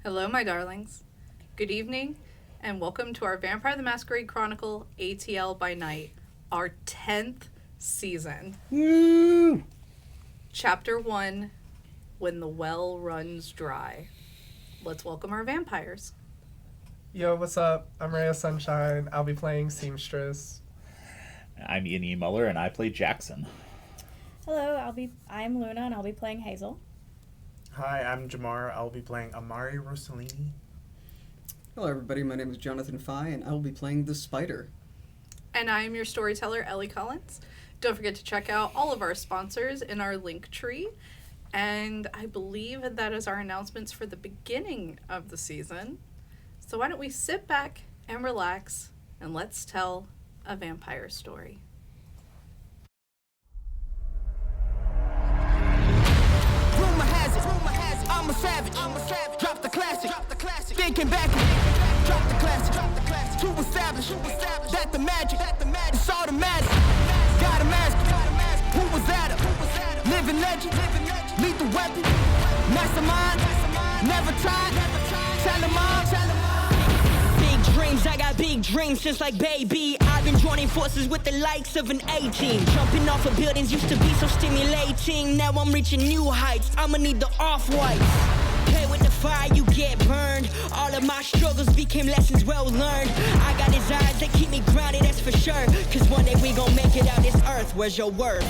Hello, my darlings. Good evening, and welcome to our Vampire the Masquerade Chronicle ATL by Night, our 10th season. Woo! Chapter 1, When the Well Runs Dry. Let's welcome our vampires. Yo, what's up? I'm Raya Sunshine. I'll be playing Seamstress. I'm Muller, and I play Jackson. Hello, I'm Luna, and I'll be playing Hazel. Hi, I'm Jamar. I'll be playing Amari Rossellini. Hello everybody, my name is Johnathan Phi, and I will be playing the Spider. And I am your storyteller, Ellie Collins. Don't forget to check out all of our sponsors in our link tree. And I believe that is our announcements for the beginning of the season. So why don't we sit back and relax, and let's tell a vampire story. Rumor has it, I'm a savage. Drop the classic. Thinking back, drop the classic. To establish that the magic is automatic. Got a mask. Who was that? Living legend. Lethal weapon. Mastermind. Never tried. Tell 'em all. Big dreams, I got big dreams since like baby. I've been joining forces with the likes of an A-team. Jumping off of buildings used to be so stimulating. Now I'm reaching new heights, I'ma need the off-whites. Play with the fire, you get burned. All of my struggles became lessons well learned. I got desires that keep me grounded, that's for sure. Cause one day we gon' make it out this earth, where's your worth?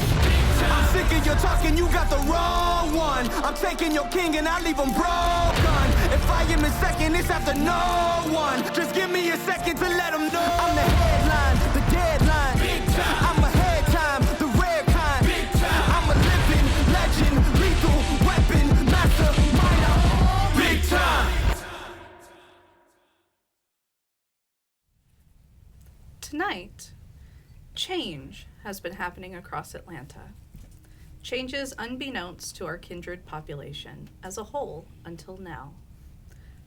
I'm sick of your talking, you got the wrong one. I'm taking your king and I leave him broken. If I am in second, it's after no one. Just give me a second to let them know. I'm the headline, the deadline. Big time. I'm ahead time, the rare kind. Big time. I'm a living legend, lethal weapon, mastermind. Big time. Tonight, change has been happening across Atlanta. Changes unbeknownst to our kindred population as a whole until now.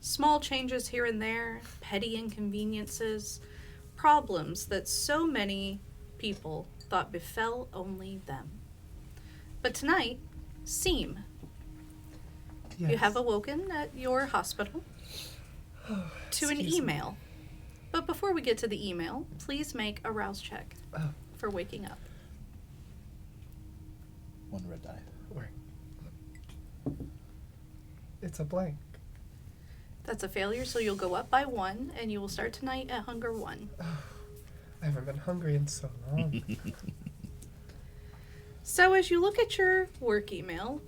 Small changes here and there, petty inconveniences, problems that so many people thought befell only them. But tonight, Seam, Yes. you have awoken at your hospital to an Excuse me. email. But before we get to the email, please make a rouse check Oh, for waking up. One red die. wait. It's a blank. That's a failure, so you'll go up by 1, and you will start tonight at hunger 1. I haven't been hungry in so long. So as you look at your work email,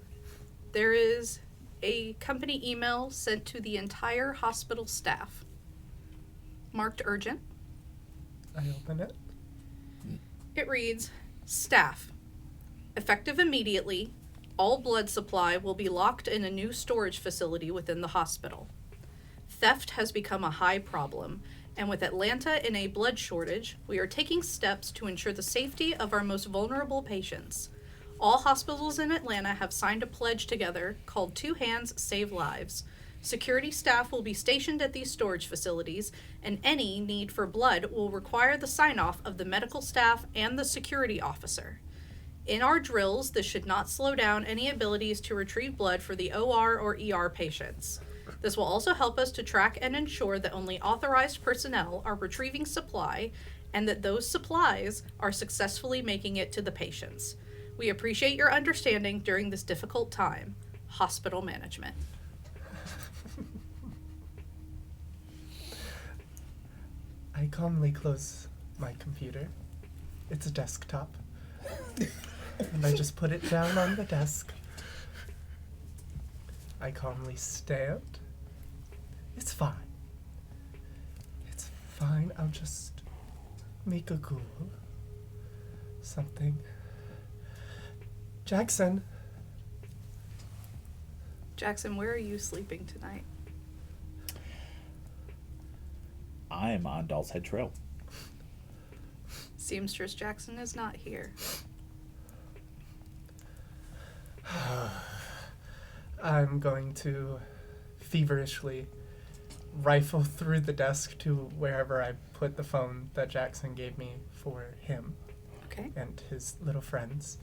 there is a company email sent to the entire hospital staff, marked urgent. I open it. It reads, Staff, effective immediately, all blood supply will be locked in a new storage facility within the hospital. Theft has become a high problem, and with Atlanta in a blood shortage, we are taking steps to ensure the safety of our most vulnerable patients. All hospitals in Atlanta have signed a pledge together called Two Hands Save Lives. Security staff will be stationed at these storage facilities, and any need for blood will require the sign-off of the medical staff and the security officer. In our drills, this should not slow down any abilities to retrieve blood for the OR or ER patients. This will also help us to track and ensure that only authorized personnel are retrieving supply and that those supplies are successfully making it to the patients. We appreciate your understanding during this difficult time. Hospital management. I calmly close my computer. It's a desktop. And I just put it down on the desk. I calmly stand. It's fine. It's fine. I'll just make a ghoul. Something. Jackson. Jackson, where are you sleeping tonight? I'm on Doll's Head Trail. Seamstress Jackson is not here. I'm going to feverishly rifle through the desk to wherever I put the phone that Jackson gave me for him Okay. and his little friends.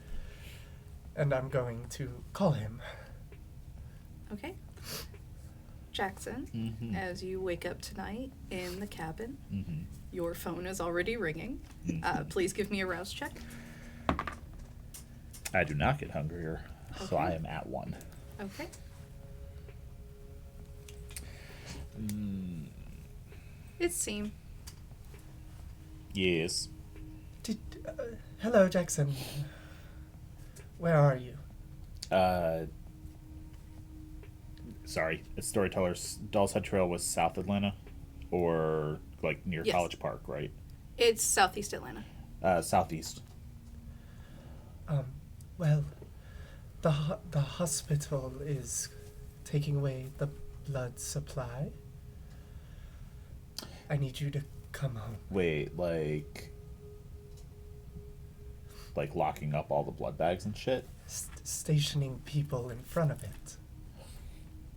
And I'm going to call him. Okay. Jackson, as you wake up tonight in the cabin, Mm-hmm. your phone is already ringing. Please give me a rouse check. I do not get hungrier, so Okay. I am at 1. Okay. It's Seam. Yes. Hello, Jackson. Where are you? Sorry, Storyteller's Doll's Head Trail was South Atlanta, or like near Yes. College Park, right? It's Southeast Atlanta. Southeast. Well, the hospital is taking away the blood supply. I need you to come home. Wait, like locking up all the blood bags and shit? Stationing people in front of it.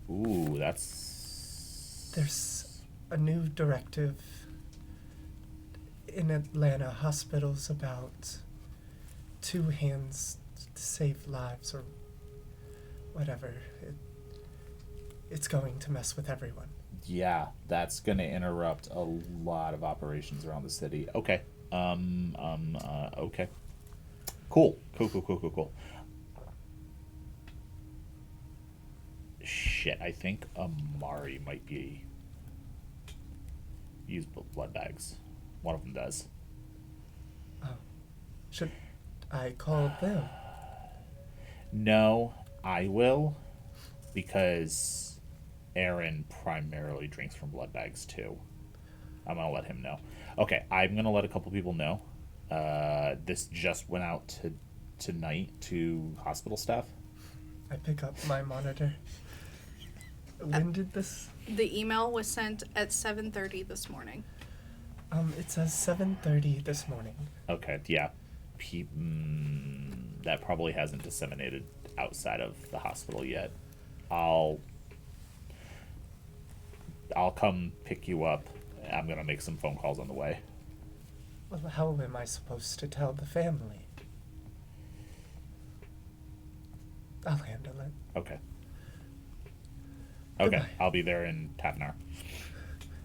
Ooh, that's... There's a new directive in Atlanta hospitals about 2 hands to save lives or whatever. It's going to mess with everyone. Yeah, that's gonna interrupt a lot of operations around the city. Okay. Okay. Cool. Cool. Shit, I think Amari might be use blood bags. One of them does. Should I call them? No, I will, because Aaron primarily drinks from blood bags too. I'm gonna let him know. Okay, I'm gonna let a couple people know. This just went out tonight to hospital staff. I pick up my monitor. When did this? The email was sent at 7:30 this morning. It says 7:30 this morning. Okay, yeah. That probably hasn't disseminated outside of the hospital yet. I'll come pick you up. I'm gonna make some phone calls on the way. Well, how am I supposed to tell the family? I'll handle it. Okay. Goodbye. I'll be there in half an hour.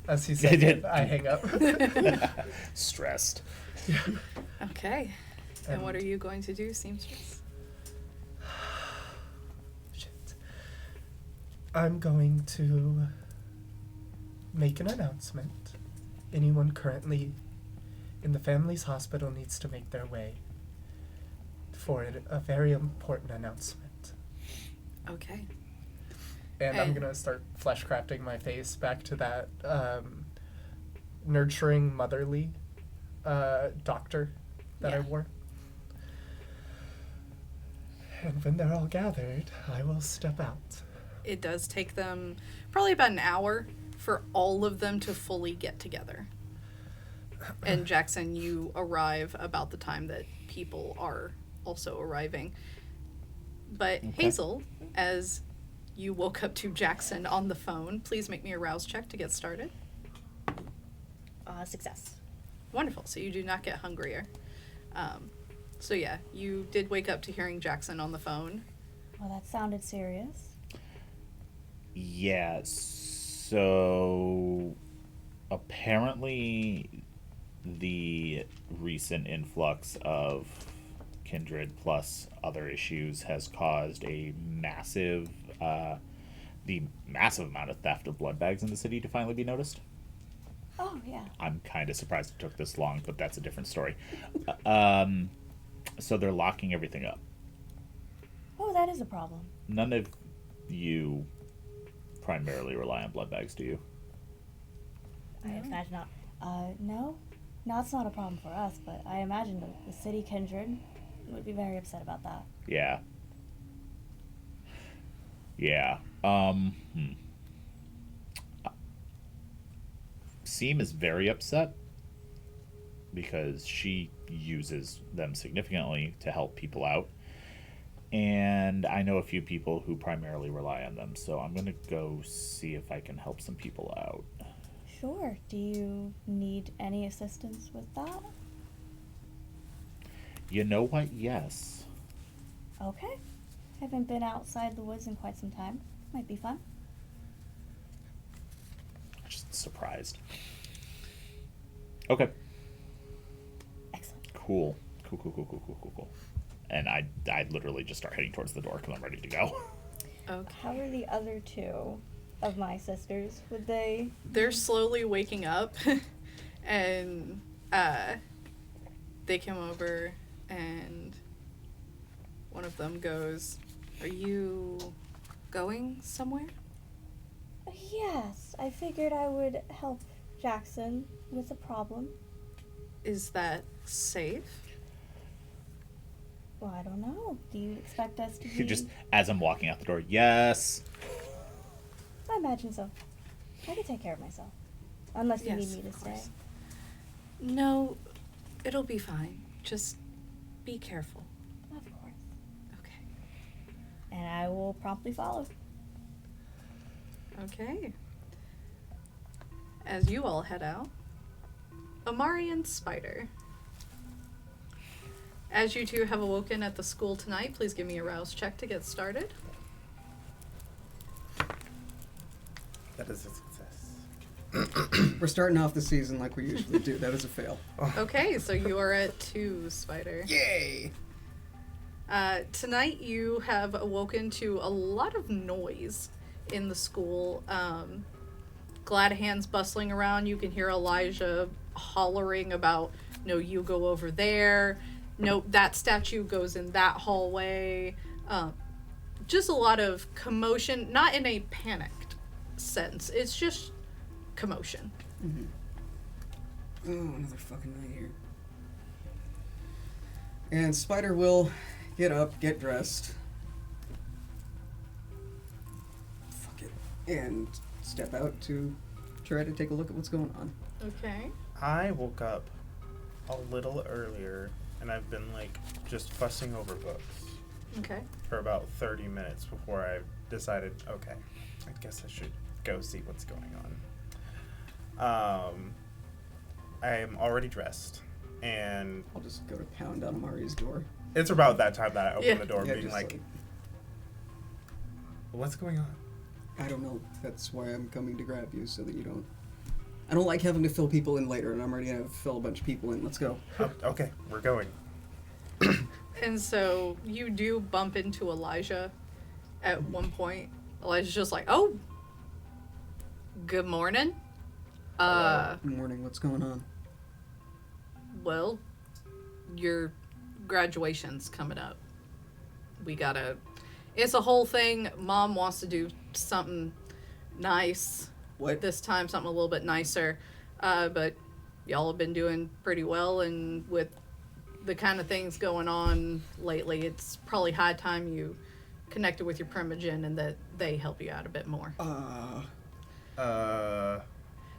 As he said it, I hang up. Stressed. Okay. And what are you going to do, Seamstress? Shit. I'm going to make an announcement. Anyone currently in the family's hospital needs to make their way for a very important announcement. Okay. And I'm And- gonna start flesh crafting my face back to that nurturing, motherly doctor that I Yeah. wore. And when they're all gathered, I will step out. It does take them probably about an hour for all of them to fully get together. And Jackson, you arrive about the time that people are also arriving. But Hazel, as you woke up to Jackson on the phone, please make me a rouse check to get started. Success. Wonderful. So you do not get hungrier. So yeah, you did wake up to hearing Jackson on the phone. Well, that sounded serious. Yeah, so apparently the recent influx of Kindred plus other issues has caused a massive amount of theft of blood bags in the city to finally be noticed. Oh, yeah. I'm kind of surprised it took this long, but that's a different story. So they're locking everything up. Oh, that is a problem. None of you primarily rely on blood bags, do you? I imagine not. No? No, it's not a problem for us, but I imagine the city Kindred would be very upset about that. Yeah. Yeah. Seam is very upset because she uses them significantly to help people out. And I know a few people who primarily rely on them, so I'm going to go see if I can help some people out. Sure. Do you need any assistance with that? You know what? Yes. Okay. Haven't been outside the woods in quite some time. Might be fun. just surprised. Okay. Excellent. Cool. Cool. And I literally just start heading towards the door because I'm ready to go. Okay. How are the other two of my sisters? Would they? They're slowly waking up, and they come over, and one of them goes, "Are you going somewhere?" Yes, I figured I would help Jackson with a problem. Is that safe? Well, I don't know. Do you expect us to You be... just, as I'm walking out the door, yes. I imagine so. I can take care of myself. Unless you Yes, need me to of stay. course. No, it'll be fine. Just be careful. Of course. Okay. And I will promptly follow. Okay. As you all head out, Amari and Spider. As you two have awoken at the school tonight, please give me a rouse check to get started. That is a success. We're starting off the season like we usually do. That is a fail. Okay, so you are at 2, Spider. Yay! Tonight you have awoken to a lot of noise in the school. Glad hands bustling around. You can hear Elijah hollering about, no, you go over there. No, that statue goes in that hallway. Just a lot of commotion, not in a panicked sense. It's just commotion. Mm-hmm. Oh, another fucking night here. And Spider will get up, get dressed. Fuck it. And step out to try to take a look at what's going on. Okay. I woke up a little earlier, and I've been, like, just fussing over books Okay. for about 30 minutes before I decided, okay, I guess I should go see what's going on. I am already dressed, and I'll just go to pound on Amari's door. it's about that time that I open Yeah. the door Yeah, being just like, what's going on? I don't know. That's why I'm coming to grab you, so that you don't... I don't like having to fill people in later, and I'm already going to fill a bunch of people in. Let's go. Okay, we're going. And so you do bump into Elijah at one point. Elijah's just like, oh, good morning. Good morning. What's going on? Well, your graduation's coming up. It's a whole thing. Mom wants to do something nice What? this time, something a little bit nicer. But y'all have been doing pretty well, and with the kind of things going on lately, it's probably high time you connected with your primogen and that they help you out a bit more.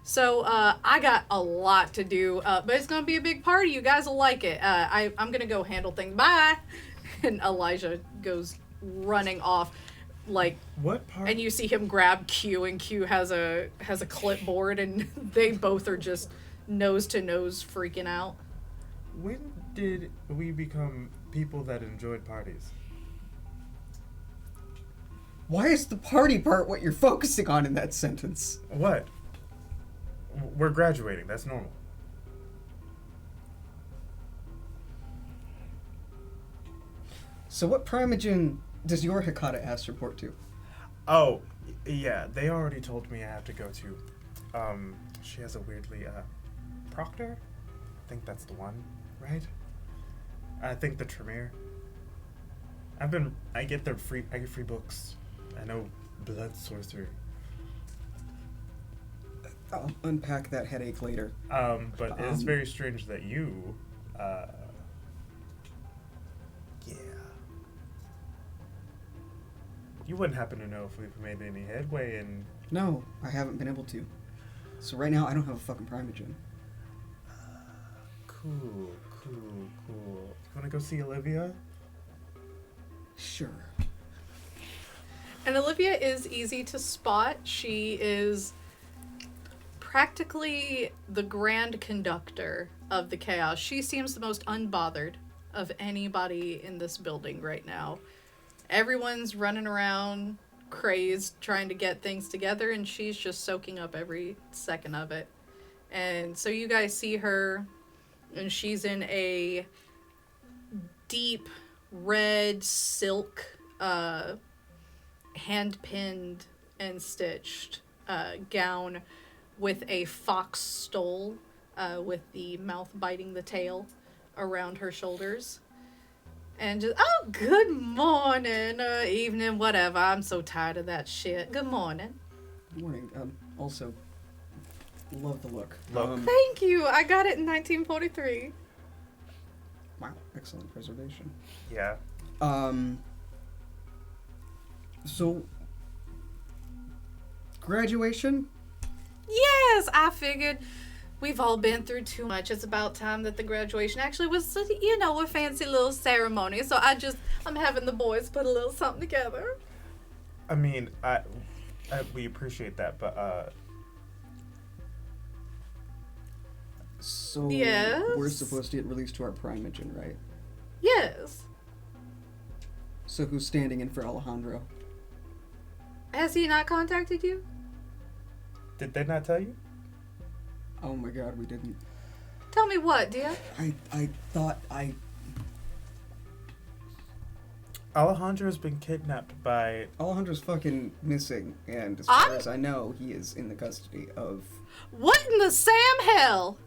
So I got a lot to do, but it's gonna be a big party. You guys will like it. I'm gonna go handle things. Bye. And Elijah goes running off, like, What part? and you see him grab Q, and Q has a clipboard, and they both are just nose to nose freaking out. When did we become people that enjoyed parties? Why is the party part what you're focusing on in that sentence? What? We're graduating. That's normal. So what primogen does your Hecata ass report to? Oh, yeah. They already told me I have to go to. She has a weirdly Proctor. I think that's the one, right? I think the Tremere. I get free books. I know blood sorcery. I'll unpack that headache later. But it's very strange that you, yeah. You wouldn't happen to know if we've made any headway in... No, I haven't been able to. So right now, I don't have a fucking primogen. Cool. You wanna go see Olivia? Sure. And Olivia is easy to spot. She is practically the grand conductor of the chaos. She seems the most unbothered of anybody in this building right now. Everyone's running around crazed trying to get things together, and she's just soaking up every second of it. And so you guys see her, and she's in a deep red silk, hand-pinned and stitched gown with a fox stole with the mouth biting the tail around her shoulders. And just, oh, good morning, or evening, whatever. I'm so tired of that shit. Good morning. Good morning. Also, love the look. Thank you. I got it in 1943. Wow, excellent preservation. Yeah. So, graduation? Yes, I figured we've all been through too much. It's about time that the graduation actually was, you know, a fancy little ceremony. So I'm having the boys put a little something together. I mean, we appreciate that, but So, Yes? we're supposed to get released to our primogen, right? Yes. So who's standing in for Alejandro? Has he not contacted you? did they not tell you? Oh my god, we didn't. Tell me what, dear. I thought Alejandro's been kidnapped by. Alejandro's fucking missing, and as far I'm- as I know, he is in the custody of... What in the Sam hell?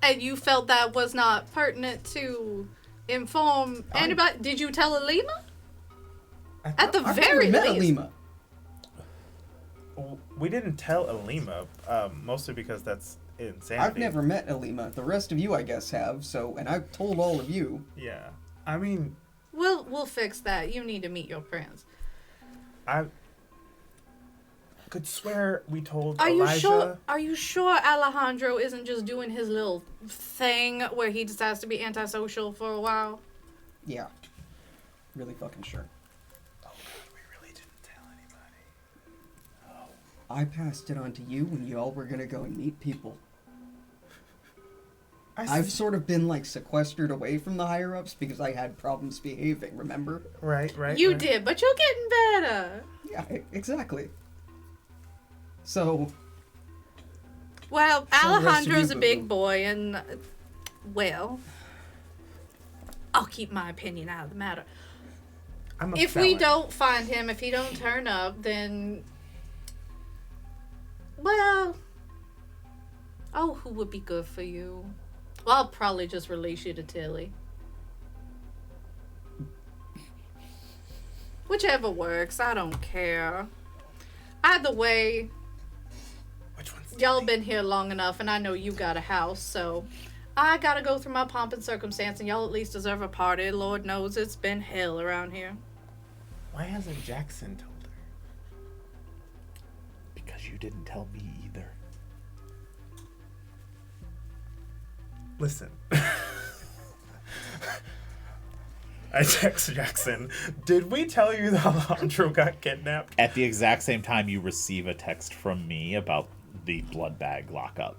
And you felt that was not pertinent to inform anybody? Did you tell Alima? At the I've very never met least. Alima. We didn't tell Alima, mostly because that's insanity. I've never met Alima. The rest of you, I guess, have. So, and I've told all of you. Yeah, I mean, We'll fix that. You need to meet your friends. I could swear we told Are Elijah. you sure Alejandro isn't just doing his little thing where he decides to be antisocial for a while? Yeah. Really fucking sure. Oh God, we really didn't tell anybody. I passed it on to you when y'all were gonna go and meet people. I've sort of been, like, sequestered away from the higher-ups because I had problems behaving, remember? Right. You right. did, but you're getting better. Yeah, exactly. So, Well, So the rest of Alejandro's you, a big boo-boo. boy, and, well, I'll keep my opinion out of the matter. I'm a If we felon. don't find him, if he don't turn up, then, well, oh, who would be good for you? Well, I'll probably just release you to Tilly. Whichever works, I don't care. Either way, Which one's y'all been here long enough, and I know you got a house, so I gotta go through my pomp and circumstance, and y'all at least deserve a party. Lord knows it's been hell around here. Why hasn't Jackson told her? Because you didn't tell me either. Listen. I text Jackson. Did we tell you that Alejandro got kidnapped? At the exact same time, you receive a text from me about the blood bag lockup.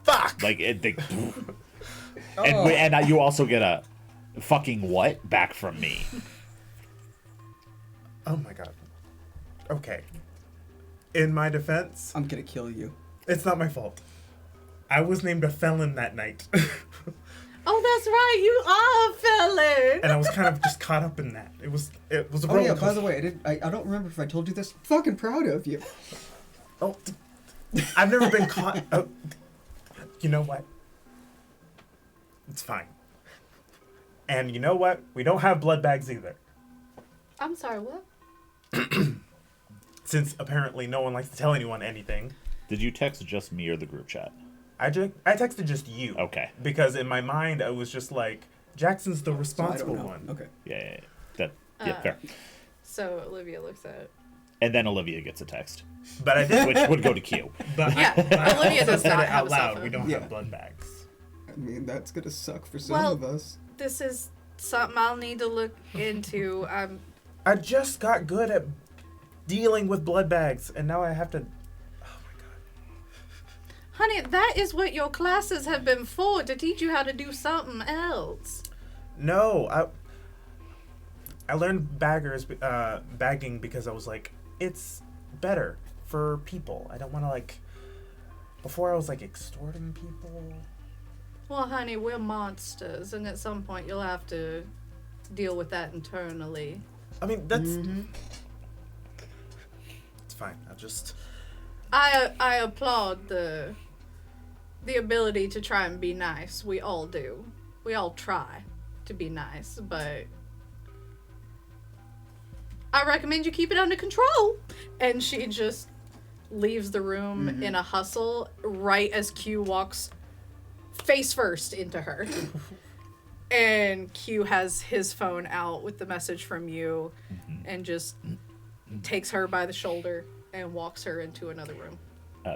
Fuck! Like, and you also get a fucking what back from me. Oh my god. Okay. In my defense, I'm gonna kill you. it's not my fault. I was named a felon that night. Oh, that's right, you are a felon! And I was kind of just caught up in that. It was a Oh roller yeah, by coaster. the way, I don't remember if I told you this. Fucking proud of you. Oh, I've never been caught. Oh, you know what? It's fine. And you know what? We don't have blood bags either. I'm sorry, what? Since apparently no one likes to tell anyone anything. Did you text just me or the group chat? I texted just you. Okay. Because in my mind, I was just like, Jackson's the So I responsible don't know. one. Okay. Yeah. Fair. So Olivia looks at it. And then Olivia gets a text, But I did. which would go to Q. But Yeah, I Olivia also does said not it have out a loud. cell We phone. don't Yeah. have blood bags. I mean, that's gonna suck for some Well- of us. This is something I'll need to look into. I just got good at dealing with blood bags, and now I have to. Oh my god. Honey, that is what your classes have been for, to teach you how to do something else. No, I learned bagging because I was like, it's better for people. I don't want to like. Before I was like extorting people. Well, honey, we're monsters, and at some point you'll have to deal with that internally. I mean, that's. It's fine. I'll just. I applaud the ability to try and be nice. We all do. We all try to be nice, but I recommend you keep it under control. And she just leaves the room in a hustle right as Q walks face first into her. And Q has his phone out with the message from you and just takes her by the shoulder and walks her into another room.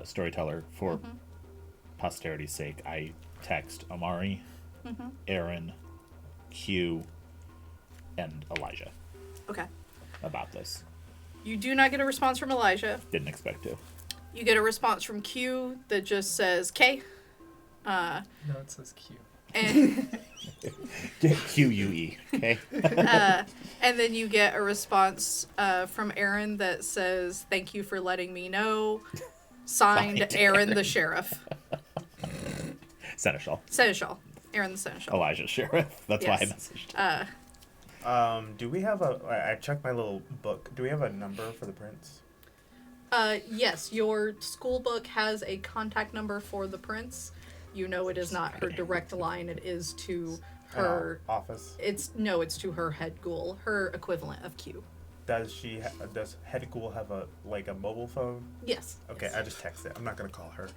Storyteller, for posterity's sake, I text Amari, Aaron, Q, and Elijah Okay. about this. You do not get a response from Elijah. Didn't expect to. You get a response from Q that just says K. No, it says Q. And QUE, okay? and then you get a response from Aaron that says, "Thank you for letting me know." Signed, Aaron the Sheriff. Seneschal. Seneschal. Aaron the Seneschal. Elijah Sheriff. That's why I Yes. messaged. Do we have I checked my little book. Do we have a number for the prince? Yes, your school book has a contact number for the prince. You know it is not her direct line. It is to her office. It's to her head ghoul, her equivalent of Q. Does does head ghoul have a mobile phone? Yes. Okay, yes. I just text it. I'm not gonna call her.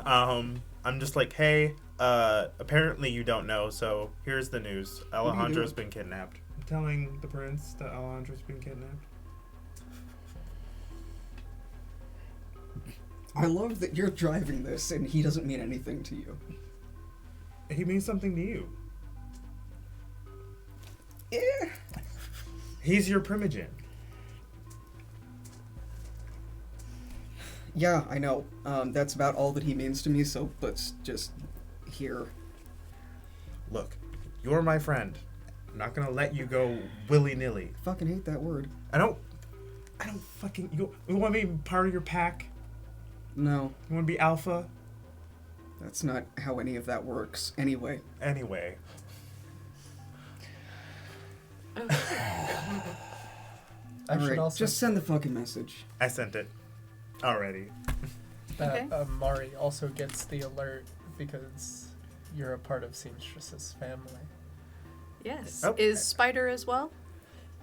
I'm just like, hey, apparently you don't know, so here's the news. Alejandro's been kidnapped. I'm telling the prince that Alejandro's been kidnapped. I love that you're driving this and he doesn't mean anything to you. He means something to you. Yeah. He's your primogen. Yeah, I know. That's about all that he means to me, so let's just hear. Look, you're my friend. I'm not gonna let you go willy-nilly. Fucking hate that word. I don't fucking... You want me to be part of your pack? No, You want to be alpha? that's not how any of that works. Anyway. Anyway. I should Alright, also just send the fucking message. I sent it. Already. that Okay. Amari also gets the alert because you're a part of Seamstress's family. Yes. Oh. Is Spider as well?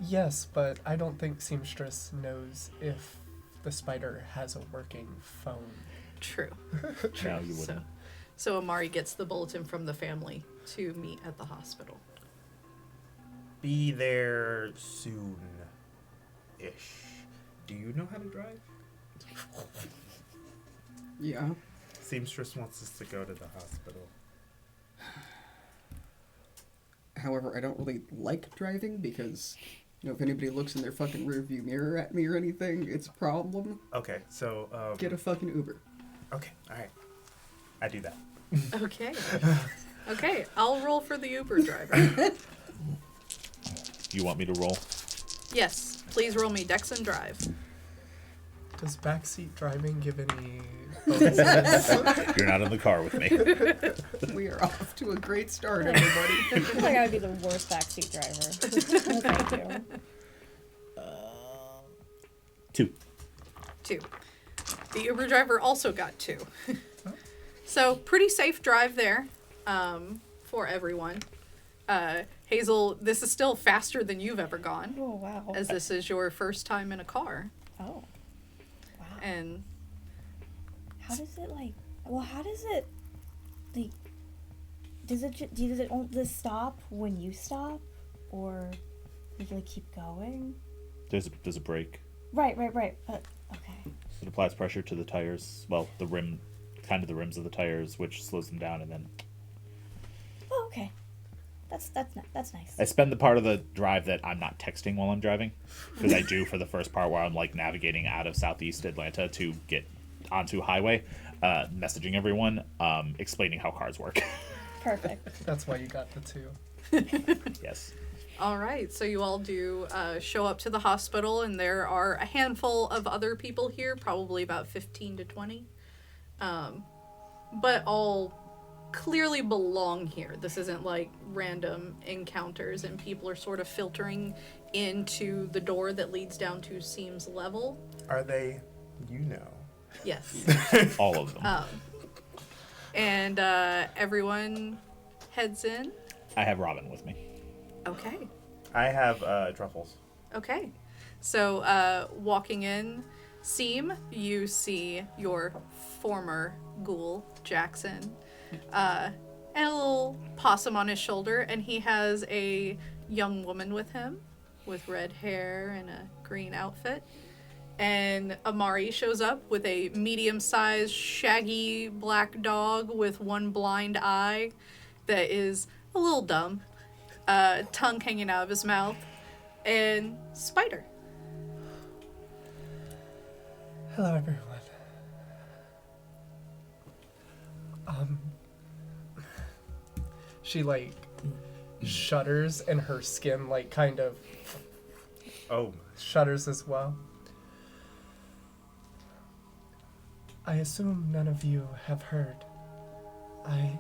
Yes, but I don't think Seamstress knows if the spider has a working phone. True. No, you wouldn't. So Amari gets the bulletin from the family to meet at the hospital. Be there soon-ish. Do you know how to drive? Yeah. Seamstress wants us to go to the hospital. However, I don't really like driving because, if anybody looks in their fucking rearview mirror at me or anything, it's a problem. Okay, so... Get a fucking Uber. Okay, alright. I do that. Okay. Okay, I'll roll for the Uber driver. You want me to roll? Yes, please roll me Dex and Drive. Does backseat driving give any bonuses? You're not in the car with me. We are off to a great start, everybody. I feel like I would be the worst backseat driver. No, thank you. 2. The Uber driver also got 2. So, pretty safe drive there for everyone. Hazel, this is still faster than you've ever gone, Oh, wow. as this is your first time in a car. Oh. Wow. And How does it, does it only stop when you stop? Or does it, keep going? There's a brake. Right. But, okay. It applies pressure to the tires. Well, the rims of the tires, which slows them down, and then Oh, okay. That's nice. I spend the part of the drive that I'm not texting while I'm driving, because I do for the first part where I'm like navigating out of Southeast Atlanta to get onto highway, messaging everyone, explaining how cars work. Perfect. That's why you got the 2. Yes. All right, so you all do show up to the hospital, and there are a handful of other people here, probably about 15 to 20, but all clearly belong here. This isn't like random encounters, and people are sort of filtering into the door that leads down to Seam's level. Are they, you know? Yes. All of them. And everyone heads in. I have Robin with me. Okay. I have truffles. Okay. So, walking in, Seam, you see your former ghoul, Jackson, and a little possum on his shoulder, and he has a young woman with him with red hair and a green outfit. And Amari shows up with a medium-sized, shaggy black dog with one blind eye that is a little dumb. Tongue hanging out of his mouth, and Spider. Hello, everyone. She, like, shudders, and her skin, like, kind of Oh. shudders as well. I assume none of you have heard. I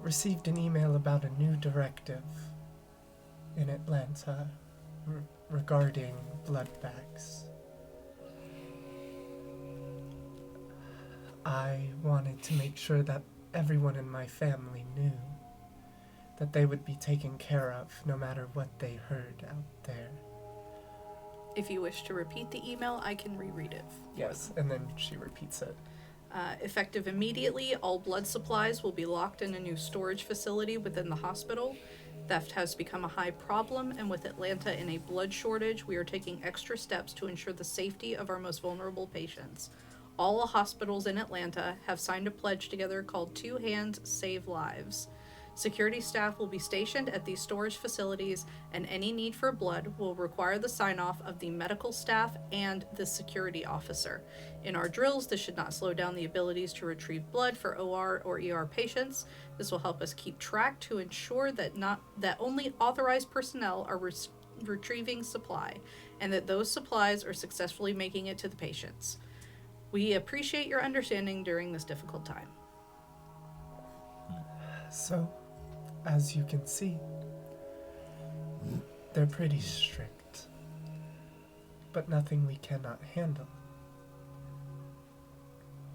received an email about a new directive in Atlanta regarding blood bags. I wanted to make sure that everyone in my family knew that they would be taken care of no matter what they heard out there. If you wish to repeat the email, I can reread it. Yes, and then she repeats it. Effective immediately, all blood supplies will be locked in a new storage facility within the hospital. Theft has become a high problem, and with Atlanta in a blood shortage, we are taking extra steps to ensure the safety of our most vulnerable patients. All hospitals in Atlanta have signed a pledge together called Two Hands Save Lives. Security staff will be stationed at these storage facilities, and any need for blood will require the sign-off of the medical staff and the security officer. In our drills, this should not slow down the abilities to retrieve blood for OR or ER patients. This will help us keep track to ensure that only authorized personnel are retrieving supply, and that those supplies are successfully making it to the patients. We appreciate your understanding during this difficult time. So, as you can see, they're pretty strict, but nothing we cannot handle.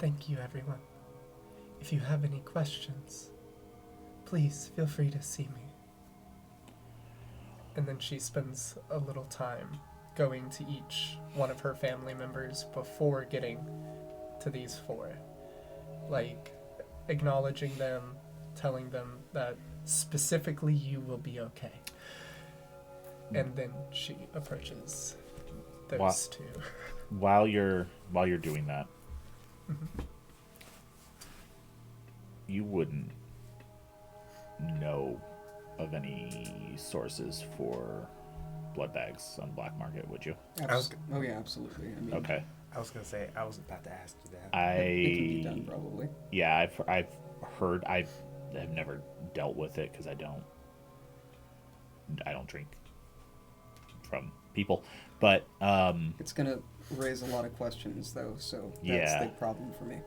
Thank you, everyone. If you have any questions, please feel free to see me. And then she spends a little time going to each one of her family members before getting to these four. Like, acknowledging them, telling them that specifically you will be okay. And then she approaches those two. While you're doing that, you wouldn't know of any sources for blood bags on the black market, would you? Oh yeah, absolutely. I mean, Okay. I was gonna say, I was about to ask you that. it can be done probably. Yeah, I've heard. I've never dealt with it because I don't drink from people, but It's gonna raise a lot of questions though, so that's Yeah. the problem for me.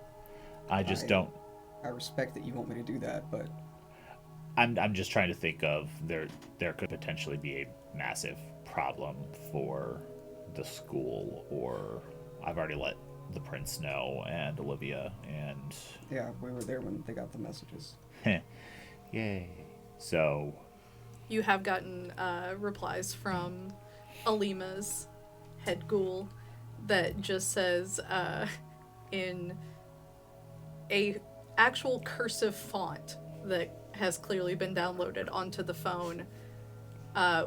I just don't. I respect that you want me to do that, but I'm just trying to think of there could potentially be a massive problem for the school, or I've already let the prince know and Olivia, and yeah, we were there when they got the messages. yay. So You have gotten replies from Alima's head ghoul that just says in a actual cursive font that has clearly been downloaded onto the phone,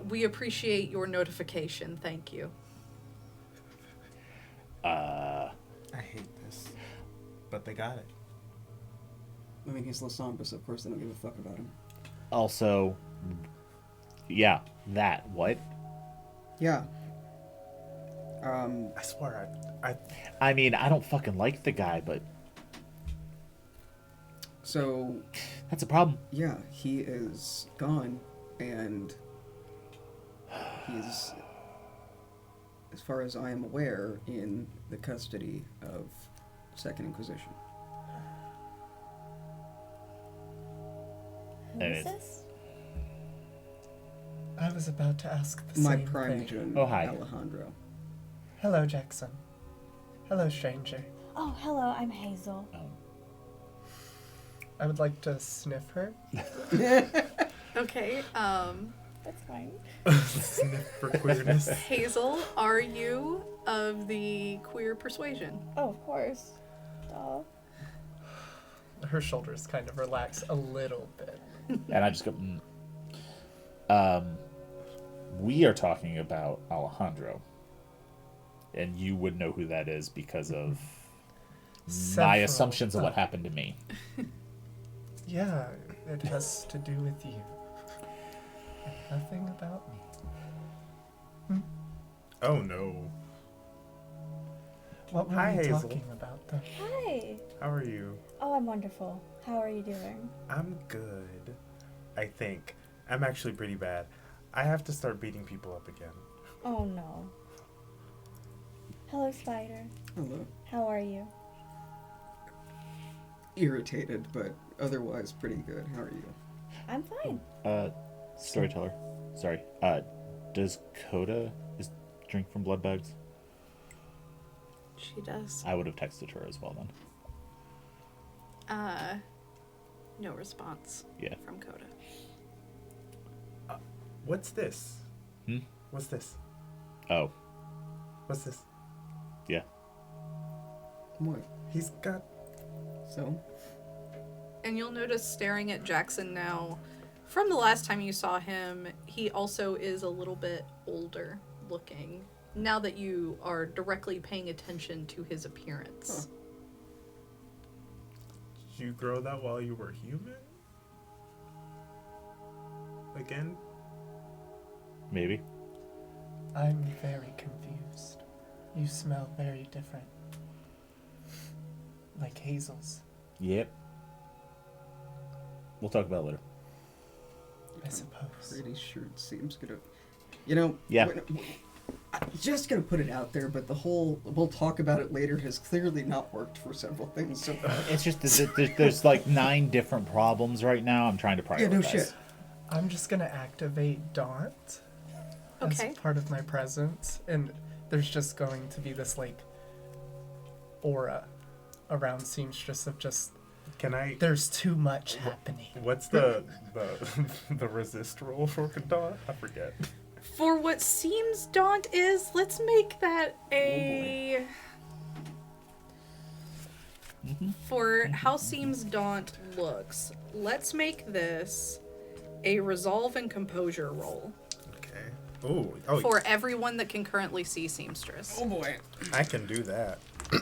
we appreciate your notification, thank you. I hate this, but they got it. I mean, he's Lasombra, so of course they don't give a fuck about him. also, yeah, that what? Yeah. I swear, I mean, I don't fucking like the guy, but So, that's a problem. yeah, he is gone, and he's, as far as I am aware, in the custody of Second Inquisition. Who And is it's- this? I was about to ask the My same prime thing. gen, Oh, hi. Alejandro. Hello, Jackson. Hello, stranger. Oh, hello, I'm Hazel. I would like to sniff her. Okay. That's fine. Sniff for queerness. Hazel, are you of the queer persuasion? Oh, of course. Duh. Her shoulders kind of relax a little bit. And I just go, we are talking about Alejandro. And you would know who that is because of my Several- assumptions of what happened to me. Yeah, it has to do with you. And nothing about me. Oh no. What were Hi, we Hazel. talking about, though? Hi. How are you? Oh, I'm wonderful. How are you doing? I'm good. I think. I'm actually pretty bad. I have to start beating people up again. Oh, no. Hello, Spider. Hello. How are you? Irritated, but otherwise pretty good. How are you? I'm fine. Storyteller. Sorry. Does Coda drink from blood bags? She does. I would have texted her as well then. No response Yeah. from Coda. What's this? Hmm? What's this? Oh, What's this? yeah. What? He's got. So? And you'll notice staring at Jackson now, from the last time you saw him, he also is a little bit older looking, now that you are directly paying attention to his appearance. Did you grow that while you were human? Again? Maybe. I'm very confused. You smell very different. Like Hazel's, Yep. We'll talk about it later. I suppose. Pretty sure it seems gonna. You know. Yeah. I'm just gonna put it out there, but the whole "we'll talk about it later" has clearly not worked for several things so far. It's just there's like 9 different problems right now. I'm trying to prioritize. Yeah, no shit. I'm just gonna activate Daunt Okay. as part of my presence, and there's just going to be this like aura around Seamstress of just Can I. there's too much happening. What's the the resist roll for Kadar? I forget. For what seems Daunt is, let's make that a... For how seems Daunt looks, let's make this a resolve and composure roll Okay. Oh, for everyone that can currently see Seamstress. Oh boy. I can do that. Did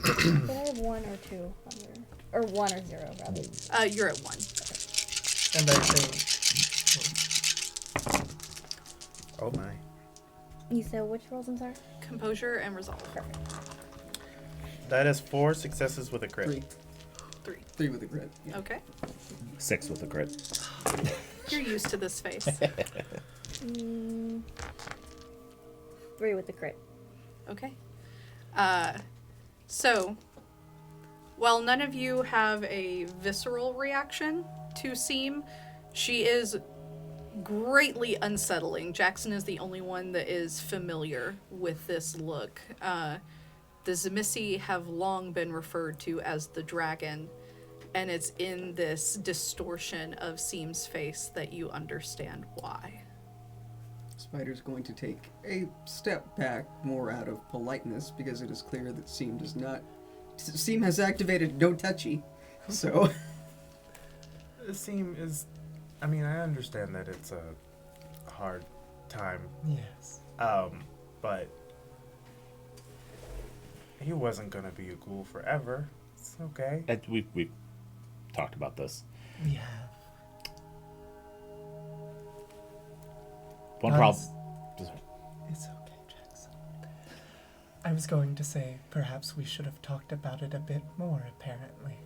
I have 1 or 2 on your... Or 1 or 0, rather. You're at 1. And I think Oh my. You said which rolls, I'm sorry? Composure and resolve. Perfect. That is 4 successes with a crit. 3. 3. 3 with a crit. Yeah. Okay. 6 with a crit. You're used to this face. 3 with the crit. Okay. So, while none of you have a visceral reaction to Seam, she is greatly unsettling. Jackson is the only one that is familiar with this look. The Zemissi have long been referred to as the dragon, and it's in this distortion of Seam's face that you understand why. Spider's going to take a step back more out of politeness because it is clear that Seam does not. Seam has activated no touchy, so. The seam is. I mean, I understand that it's a hard time. yes. But he wasn't gonna be a ghoul forever. It's okay. We've talked about this. We have. One I problem. was- It's okay, Jackson. I was going to say perhaps we should have talked about it a bit more, apparently.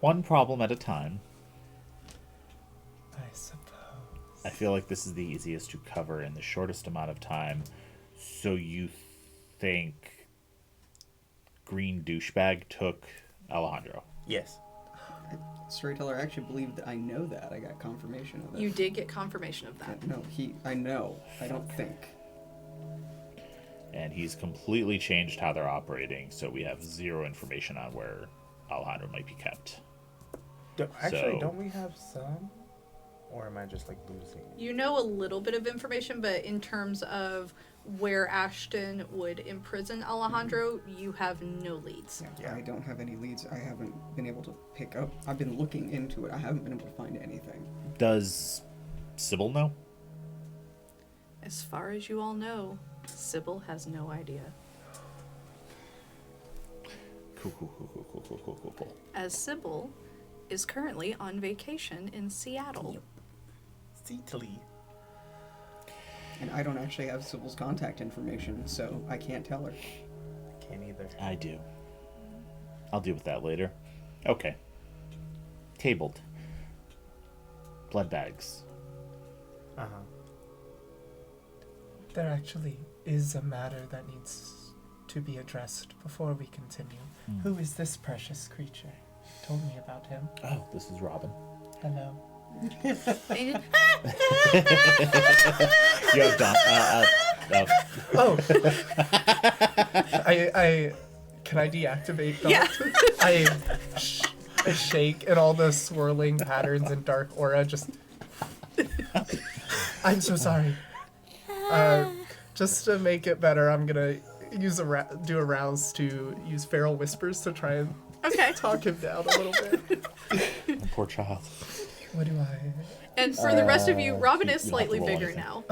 One problem at a time. I suppose. I feel like this is the easiest to cover in the shortest amount of time. So you think Green Douchebag took Alejandro? Yes. Storyteller, I actually believe that I know that. I got confirmation of it. You did get confirmation of that. No, I know. I don't think. And he's completely changed how they're operating, so we have zero information on where Alejandro might be kept. Actually, don't we have some? Or am I just like losing? You know a little bit of information, but in terms of where Ashton would imprison Alejandro, you have no leads. Yeah, I don't have any leads. I haven't been able to pick up. I've been looking into it. I haven't been able to find anything. Does Sybil know? As far as you all know, Sybil has no idea. Cool. As Sybil is currently on vacation in Seattle. Seatly. And I don't actually have Sybil's contact information, so I can't tell her. Can't either. I do. I'll deal with that later. Okay. Tabled. Blood bags. Uh-huh. There actually is a matter that needs to be addressed before we continue. Who is this precious creature? You told me about him. Oh, this is Robin. Hello. You have Don. Oh. I can I deactivate Don? Yeah. I shake and all the swirling patterns and dark aura just. I'm so sorry. Just to make it better, I'm gonna use do a rouse to use feral whispers to try and talk him down a little bit. Poor child. What do I? And for the rest of you, Robin is you don't have to slightly roll bigger anything. now.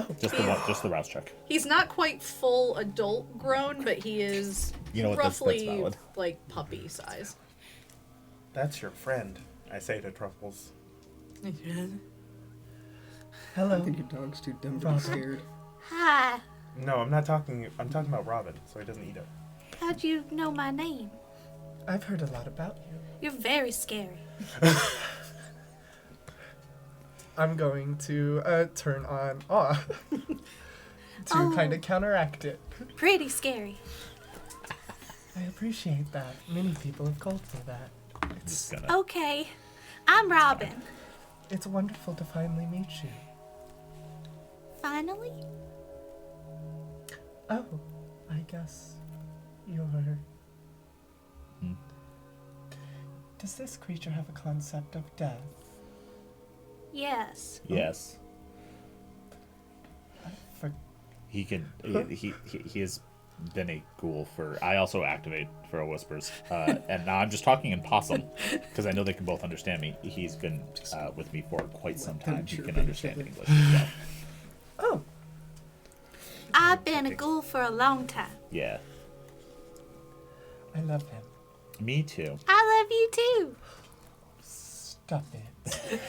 Just the rouse check. He's not quite full adult grown, but he is You know what, that's roughly valid. like puppy size. That's your friend, I say to Truffles. I Hello. think your dog's too dumb to be Robin. scared. Hi. No, I'm talking about Robin, so he doesn't eat it. How'd you know my name? I've heard a lot about you. You're very scary. I'm going to turn on awe to kind of counteract it. Pretty scary. I appreciate that. Many people have called me that. Just It's gonna. Okay. I'm Robin. it's wonderful to finally meet you. Finally? Oh, I guess you're. Does this creature have a concept of death? Yes. Yes, For he can. He has been a ghoul for. I also activate feral whispers, and now I'm just talking in possum because I know they can both understand me. He's been with me for quite some time. He can understand English as well. oh, I've been a ghoul for a long time. Yeah, I love him. me too. I love you too. Stop it.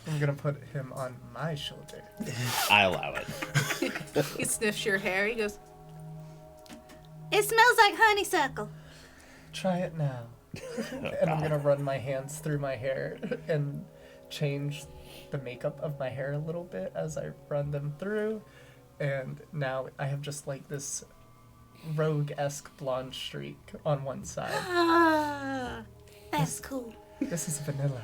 I'm gonna put him on my shoulder. I allow it. He sniffs your hair. He goes, It smells like honeysuckle. Try it now. And I'm gonna run my hands through my hair and change the makeup of my hair a little bit as I run them through. And now I have just like this rogue-esque blonde streak on one side. Ah, that's cool. This is vanilla.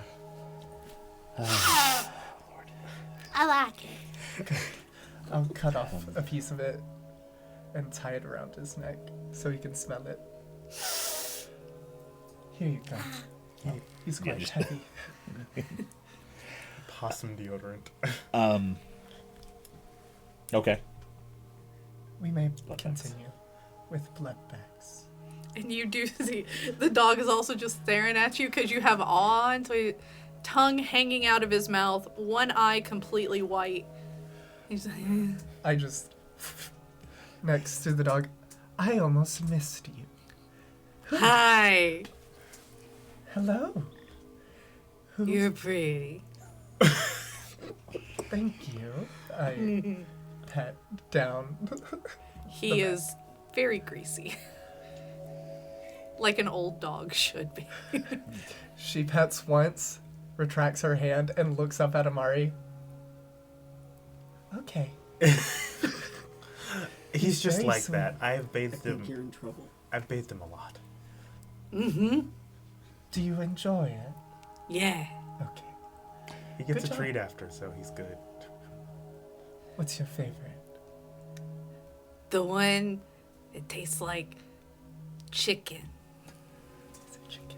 I like it. I'll cut off a piece of it and tie it around his neck so he can smell it. Here you go. He's quite just- heavy. Possum deodorant. Okay. We may Blood bags. continue with blood bags. and you do see the dog is also just staring at you because you have awe and so tongue hanging out of his mouth, one eye completely white. He's like, I just next to the dog. I almost missed you. hi, Hello. Who? you're pretty. Thank you. I pat down. He The is very greasy. Like an old dog should be. She pets once, retracts her hand and looks up at Amari. Okay. He's just very like sweet. that. I have I bathed think him. you're in trouble. I've bathed him a lot. Do you enjoy it? Yeah. Okay. He gets Good a job. treat after, so he's good. What's your favorite? The one that tastes like chicken. Is it chicken?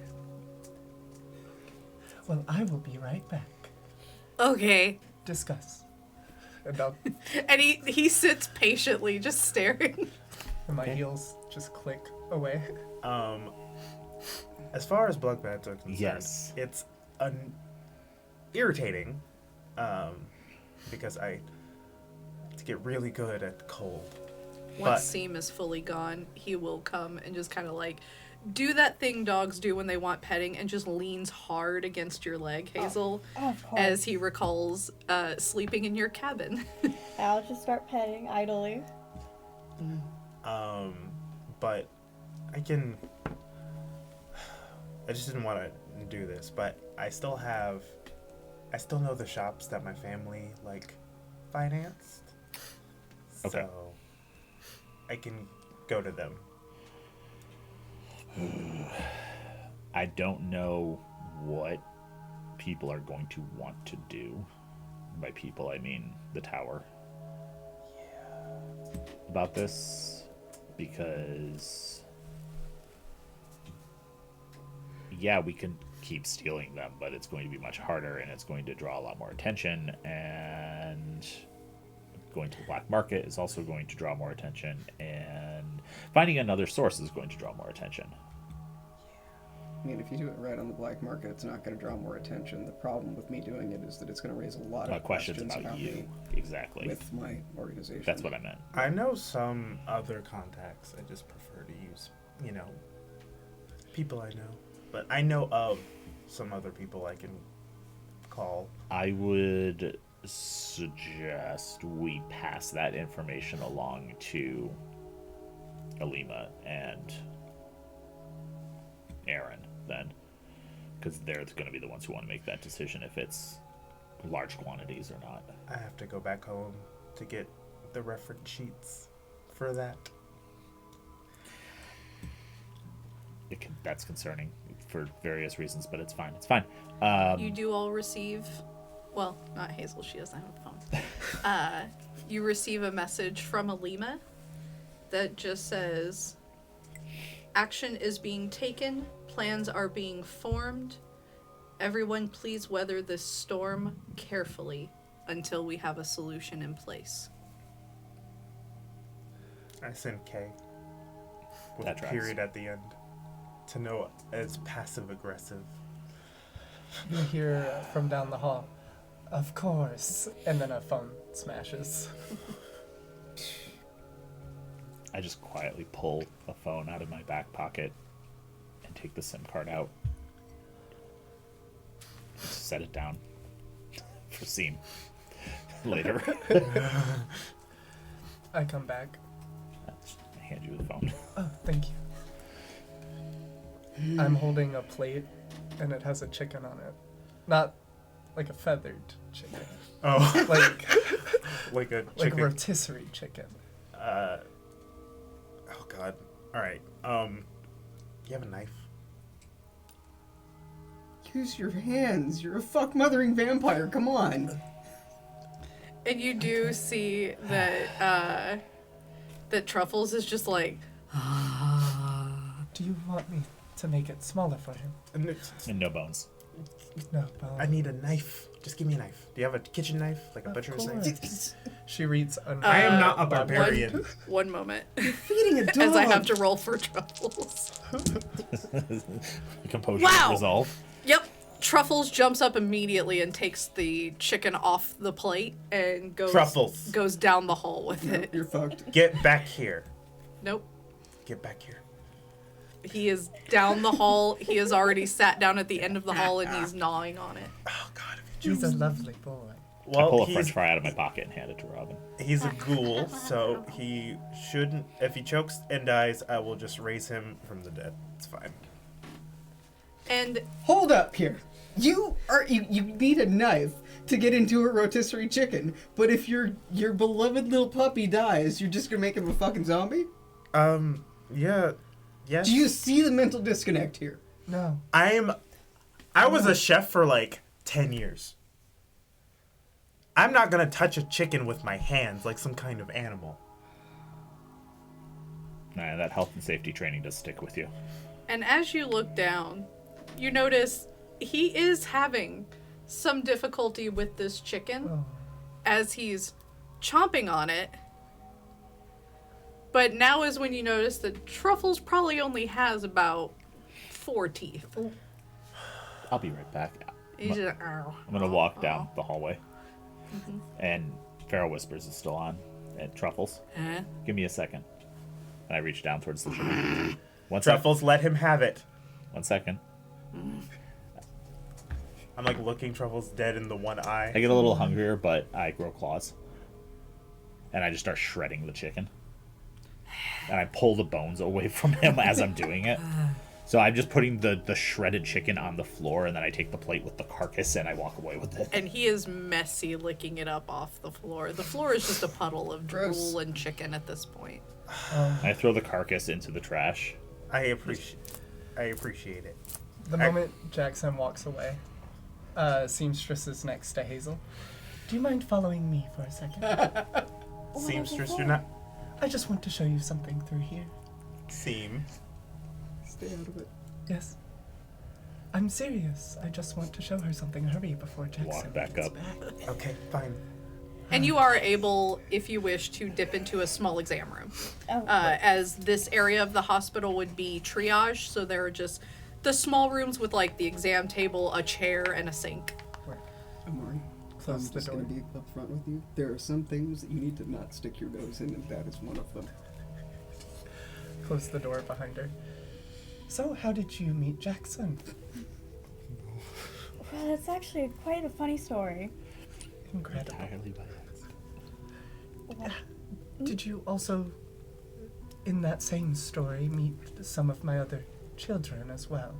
Well, I will be right back. Okay. Discuss. And I'll, And he sits patiently, just staring. and my heels just click away. As far as blood baths are concerned, Yes. it's irritating, because I to get really good at cold. Once But- Seam is fully gone, he will come and just kind of like do that thing dogs do when they want petting and just leans hard against your leg, Hazel, Of course. as he recalls sleeping in your cabin. I'll just start petting idly. But I just didn't want to do this, but I still know the shops that my family financed. Okay. So I can go to them. I don't know what people are going to want to do. By people, I mean the tower. About this, because yeah, we can keep stealing them, but it's going to be much harder, and it's going to draw a lot more attention, and going to the black market is also going to draw more attention, and finding another source is going to draw more attention. I mean, if you do it right on the black market, it's not going to draw more attention. The problem with me doing it is that it's going to raise a lot of Questions about you. me Exactly. with my organization. That's what I meant. I know some other contacts. I just prefer to use, people I know. But I know of some other people I can call. I would suggest we pass that information along to Alima and Aaron then, because they're going to be the ones who want to make that decision if it's large quantities or not. I have to go back home to get the reference sheets for that. That's concerning for various reasons, but it's fine. It's fine. You do all receive, well, not Hazel, she doesn't have a phone. You receive a message from Alima that just says, action is being taken, plans are being formed. Everyone please weather this storm carefully until we have a solution in place. I sent K with That a tracks. period at the end to know it's passive aggressive. You hear from down the hall, of course, and then a phone smashes. I just quietly pull a phone out of my back pocket and take the SIM card out. Just set it down for Seam later. I come back. I hand you the phone. Oh, thank you. I'm holding a plate, and it has a chicken on it. Not like a feathered chicken. Oh, Like like a like chicken. rotisserie chicken. Oh God. All right. You have a knife? Use your hands. You're a fuck-mothering vampire. Come on. And you do see that that Truffles is just like, Do you want me to make it smaller for him? And no bones. No, but I need a knife. Just give me a knife. Do you have a kitchen knife, like a Of butcher's course. knife? She reads a I am not a Bible. barbarian. one moment, Feeding a dog. as I have to roll for Truffles. Composure Wow. resolve. Yep. Truffles jumps up immediately and takes the chicken off the plate and Truffles. goes down the hall with it. You're fucked. Get back here. Nope. Get back here. He is down the hall. He has already sat down at the end of the hall and he's gnawing on it. Oh God. If you He's a lovely boy. I well, pull a he's, French fry out of my pocket and hand it to Robin. he's a ghoul, so he shouldn't. If he chokes and dies, I will just raise him from the dead. It's fine. And Hold up here. You need a knife to get into a rotisserie chicken, but if your beloved little puppy dies, you're just gonna make him a fucking zombie? Yeah. Yes. Do you see the mental disconnect here? No. I was a chef for like 10 years. I'm not gonna touch a chicken with my hands like some kind of animal. Nah, that health and safety training does stick with you. And as you look down, you notice he is having some difficulty with this chicken as he's chomping on it. But now is when you notice that Truffles probably only has about 4 teeth. I'll be right back. He's just, I'm gonna walk down the hallway, and Pharaoh Whispers is still on. And Truffles, give me a second. And I reach down towards the tree. Truffles, let him have it. 1 second. I'm like looking Truffles dead in the one eye. I get a little hungrier, but I grow claws, and I just start shredding the chicken. And I pull the bones away from him as I'm doing it. So I'm just putting the shredded chicken on the floor, and then I take the plate with the carcass and I walk away with it. And he is messy licking it up off the floor. The floor is just a puddle of drool and chicken at this point. I throw the carcass into the trash. I appreciate it. The moment Jackson walks away, Seamstress is next to Hazel. Do you mind following me for a second? Seamstress, do not... I just want to show you something through here. Seam. Stay out of it. Yes. I'm serious. I just want to show her something. Hurry before Jackson Walk back gets up. back. Okay, fine. And you are able, if you wish, to dip into a small exam room. As this area of the hospital would be triage, so there are just the small rooms with like the exam table, a chair, and a sink. Amari, Close I'm the just door. going to be upfront with you. There are some things that you need to not stick your nose in, and that is one of them. Close the door behind her. So, how did you meet Jackson? Well, it's actually quite a funny story. Incredible. Entirely by accident. Did you also, in that same story, meet some of my other children as well?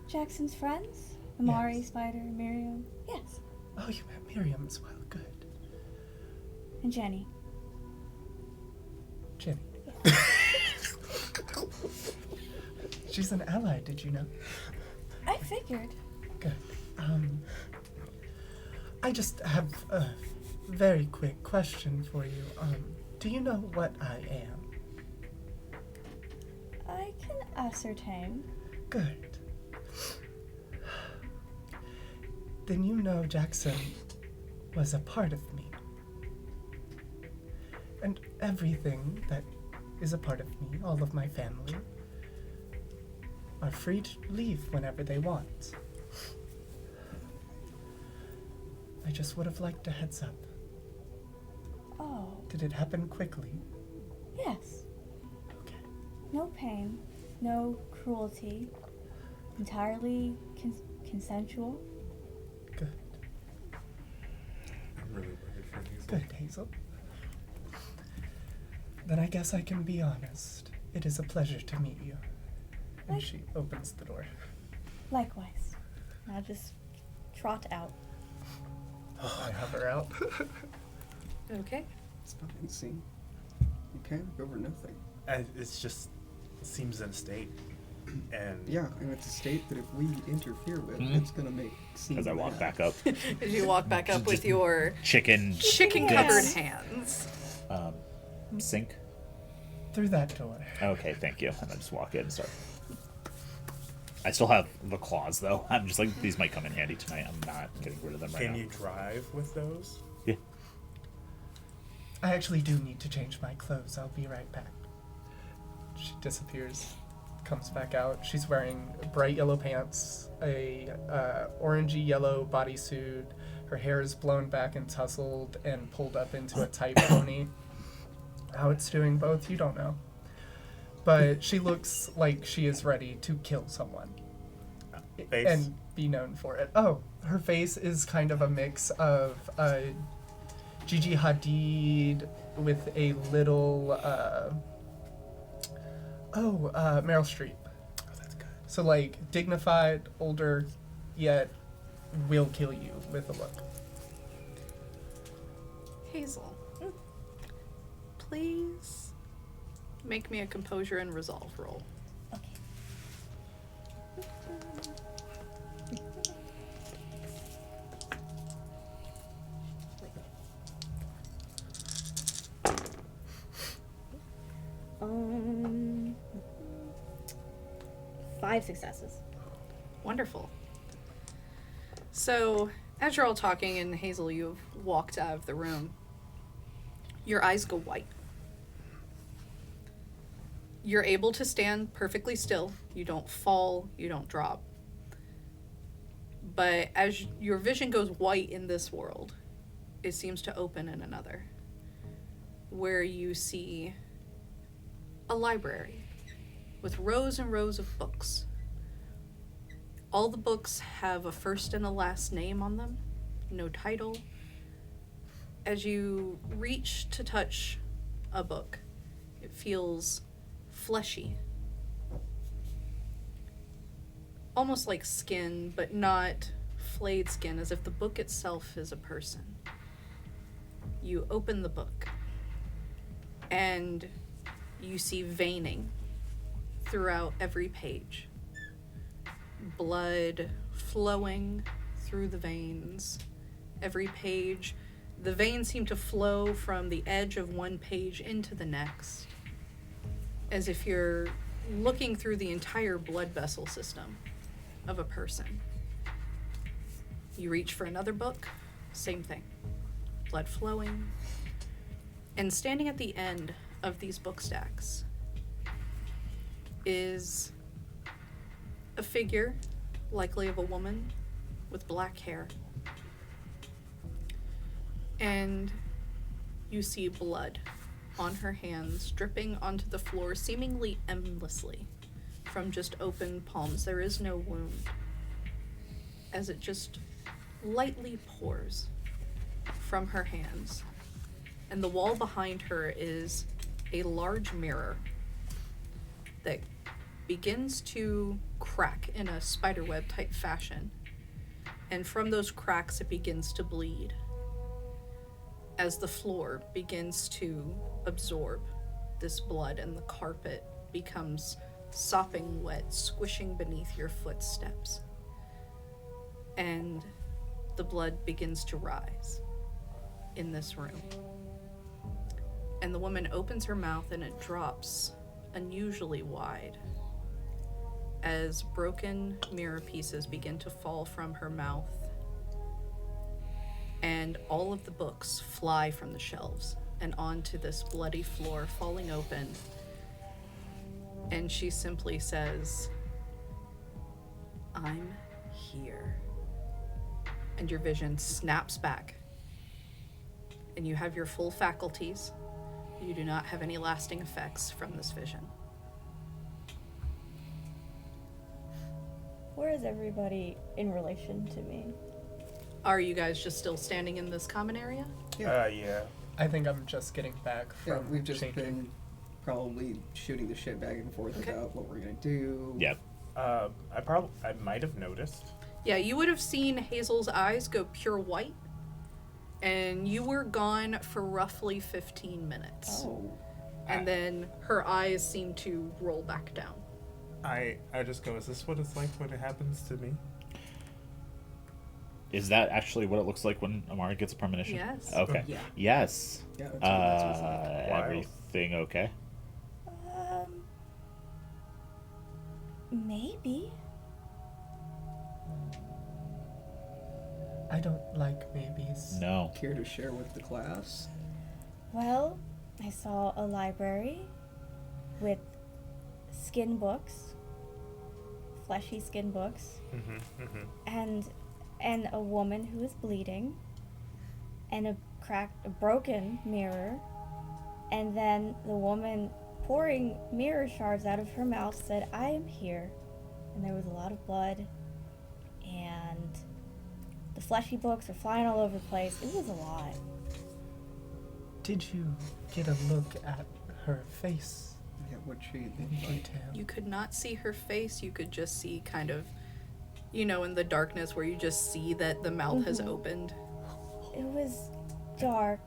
Jackson's friends? Amari, Yes. Spider, Miriam. Yes. Oh, you met Miriam as well. Good. And Jenny. Jenny. She's an ally, did you know? I figured. Good. I just have a very quick question for you. Do you know what I am? I can ascertain. Good. Then you know Jackson was a part of me. And everything that is a part of me, all of my family, are free to leave whenever they want. I just would have liked a heads up. Oh, Did it happen quickly? yes. Okay. No pain, no cruelty. Entirely consensual. Good. I'm really worried for Hazel. Good, Hazel. Then I guess I can be honest. It is a pleasure to meet you. And she opens the door. Likewise. Now just trot out. I hover out. Okay. It's not insane. You panic over nothing. It's just seems in a state. And Yeah, and it's a state that if we interfere with, it's going to make Seam As I walk mad. back up. As you walk back up with your Chicken chicken-covered Yes. hands. sink. Through that door. Okay, thank you. And I just walk in and start. I still have the claws, though. I'm just like, these might come in handy tonight. I'm not getting rid of them right can now. you drive with those? Yeah. I actually do need to change my clothes. I'll be right back. She disappears, comes back out. She's wearing bright yellow pants, a orangey yellow bodysuit. Her hair is blown back and tousled and pulled up into a tight pony. How it's doing both, you don't know. But she looks like she is ready to kill someone. Face? And be known for it. Oh, her face is kind of a mix of Gigi Hadid with a little Meryl Streep. Oh, that's good. So like dignified, older, yet will kill you with a look. Hazel, please make me a composure and resolve roll. Okay. Um, 5 successes. Wonderful. So, as you're all talking, and Hazel, you've walked out of the room, your eyes go white. You're able to stand perfectly still. You don't fall, you don't drop. But as your vision goes white in this world, it seems to open in another, where you see a library with rows and rows of books. All the books have a first and a last name on them, no title. As you reach to touch a book, it feels fleshy. Almost like skin, but not flayed skin, as if the book itself is a person. You open the book, and you see veining throughout every page. Blood flowing through the veins. Every page, the veins seem to flow from the edge of one page into the next, as if you're looking through the entire blood vessel system of a person. You reach for another book, same thing. Blood flowing. And standing at the end of these book stacks is a figure, likely of a woman, with black hair. And you see blood on her hands, dripping onto the floor, seemingly endlessly, from just open palms. There is no wound, as it just lightly pours from her hands. And the wall behind her is a large mirror that begins to crack in a spiderweb type fashion. And from those cracks, it begins to bleed as the floor begins to absorb this blood, and the carpet becomes sopping wet, squishing beneath your footsteps. And the blood begins to rise in this room. And the woman opens her mouth, and it drops unusually wide as broken mirror pieces begin to fall from her mouth, and all of the books fly from the shelves and onto this bloody floor, falling open. And she simply says, "I'm here." And your vision snaps back, and you have your full faculties. You do not have any lasting effects from this vision. Where is everybody in relation to me? Are you guys just still standing in this common area? Yeah. I think I'm just getting back Yeah, from we've just changing. been probably shooting the shit back and forth Okay. about what we're gonna do. Yep. I might have noticed. Yeah, you would have seen Hazel's eyes go pure white, and you were gone for roughly 15 minutes. Oh. And then her eyes seemed to roll back down. I just go, is this what it's like when it happens to me? Is that actually what it looks like when Amari gets a premonition? Yes. Okay. Yeah. Yes. Yeah, that's what that's what's like. Wild. Everything okay? Maybe. I don't like maybes. No. Care to share with the class? Well, I saw a library with skin books, fleshy skin books, and a woman who is bleeding, and a broken mirror, and then the woman pouring mirror shards out of her mouth said, "I am here," and there was a lot of blood, and the fleshy books are flying all over the place. It was a lot. Did you get a look at her face Yeah, what she in looked like. detail? You could not see her face, you could just see kind of You know, in the darkness where you just see that the mouth has opened. It was dark.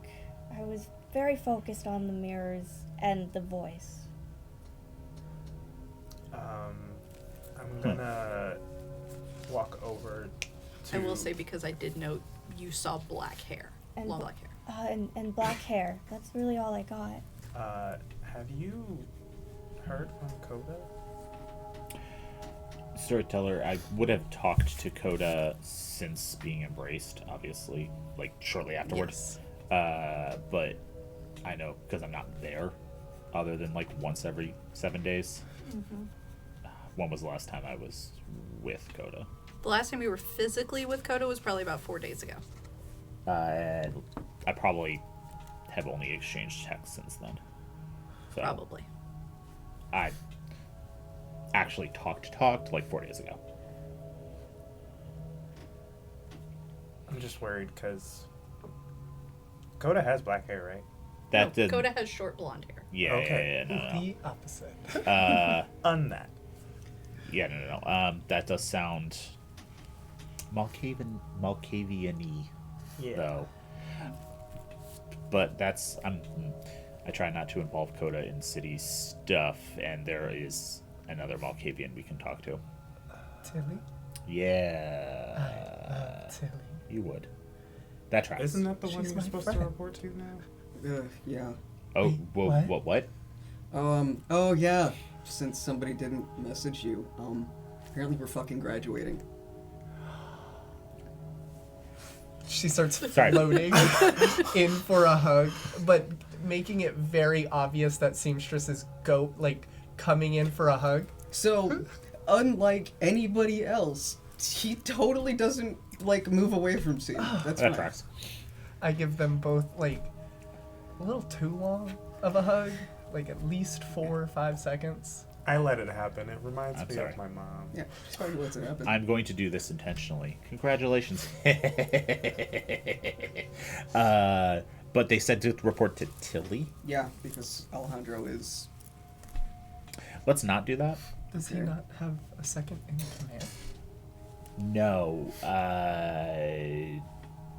I was very focused on the mirrors and the voice. I'm gonna walk over to... I will say, because I did note you saw black hair. And Long black hair. And black hair. That's really all I got. Have you heard from Coda? Storyteller, I would have talked to Coda since being embraced, obviously, like shortly afterwards. But I know because I'm not there, other than like once every 7 days. When was the last time I was with Coda? The last time you were physically with Coda was probably about 4 days ago. And I probably have only exchanged texts since then. So Probably. I actually talked like 4 days ago. I'm just worried because Coda has black hair, right? That No, did. Coda has short blonde hair. Yeah, Okay. no. The opposite. On that. Yeah, no. That does sound Malkavian-y, Yeah. though. But that's I try not to involve Coda in city stuff, and there is another Malkavian we can talk to. Tilly? Yeah, I love Tilly. you would. That tracks. Isn't that the one She's you're my supposed friend. to report to now? Yeah. Oh, Wait, whoa, what? what? Oh yeah. Since somebody didn't message you, apparently we're fucking graduating. She starts Sorry. floating in for a hug, but making it very obvious that Seamstress is coming in for a hug. So, unlike anybody else, he totally doesn't move away from Seam. That's That fine. tracks. I give them both a little too long of a hug, at least 4 or 5 seconds. I let it happen. It reminds I'm me sorry. of my mom. Yeah, just fine what's happen. I'm going to do this intentionally. Congratulations. But they said to report to Tilly. Yeah, because Alejandro is. Let's not do that. Does he Okay. not have a second in command? No.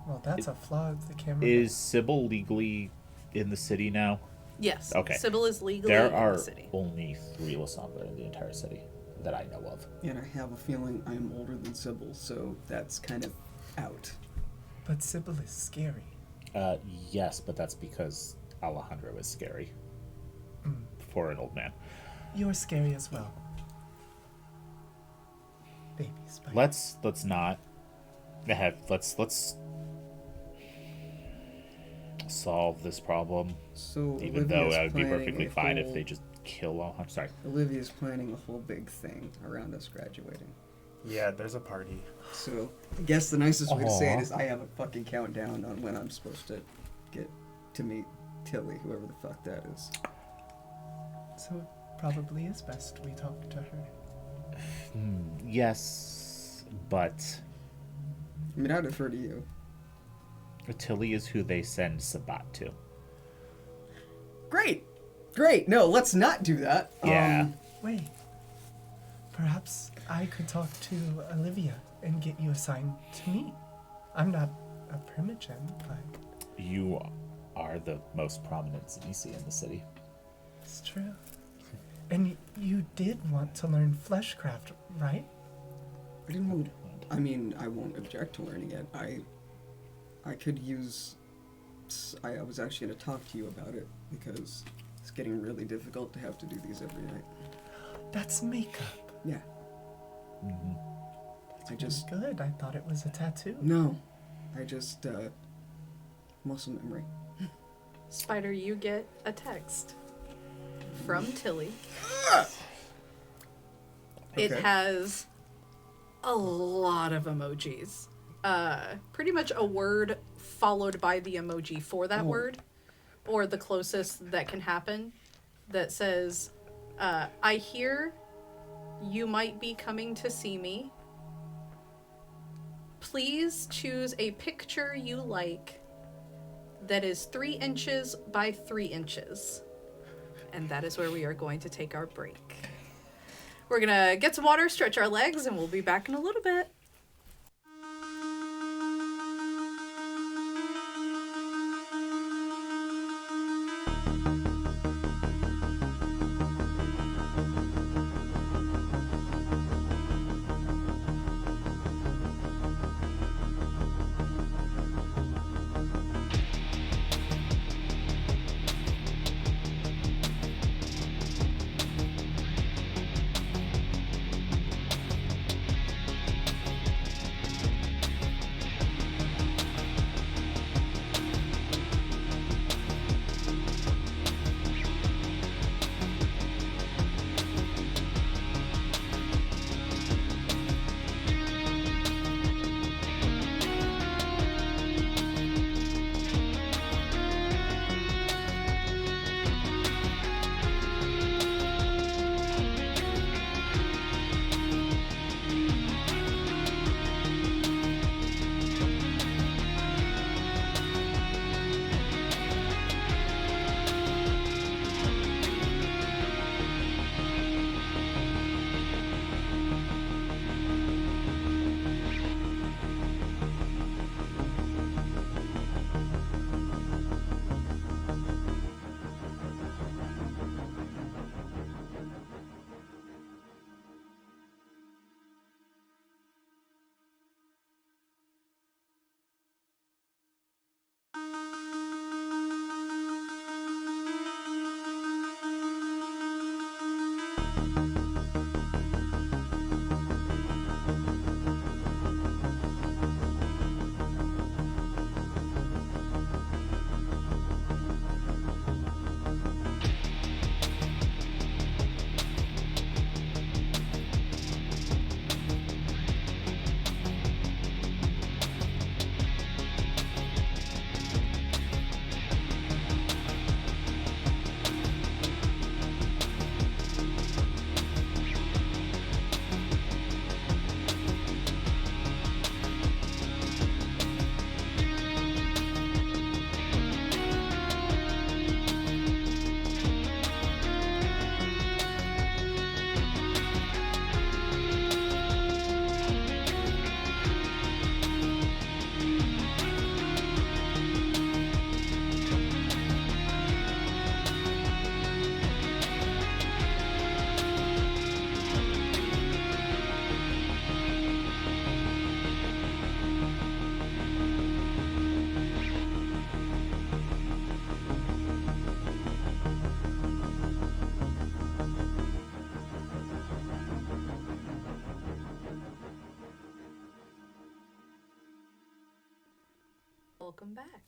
Well, that's a flaw of the camera. Is Sybil legally in the city now? Yes. Okay. Sybil is legally There in are the city. only 3 Lasombra in the entire city that I know of. And I have a feeling I am older than Sybil, so that's kind of out. But Sybil is scary. Yes, but that's because Alejandro is scary for an old man. You're scary as well. Baby spider. Let's not let's solve this problem. So Even though Olivia's I would be planning perfectly a fine if whole- they just kill all. I'm sorry. Olivia's planning a whole big thing around us graduating. Yeah, there's a party. So I guess the nicest way to say it Aw. is I have a fucking countdown on when I'm supposed to get to meet Tilly, whoever the fuck that is. So it probably is best we talk to her. Yes, but I mean, I'd defer to you. Tilly is who they send Sabbat to. Great! No, let's not do that. Yeah. Wait. Perhaps I could talk to Olivia and get you assigned to me. I'm not a primogen, but You are the most prominent Zenisi in the city. it's true. And you did want to learn fleshcraft, right? I didn't want. I mean, I won't object to learning it. I could use. I was actually going to talk to you about it because it's getting really difficult to have to do these every night. That's makeup. Yeah. I just good. I thought it was a tattoo. No, I just muscle memory. Spider, you get a text from Tilly. It Okay. has a lot of emojis. Pretty much a word followed by the emoji for that word, or the closest that can happen, that says, I hear you might be coming to see me. Please choose a picture you like that is 3 inches by 3 inches. And that is where we are going to take our break. We're gonna get some water, stretch our legs, and we'll be back in a little bit. Welcome back.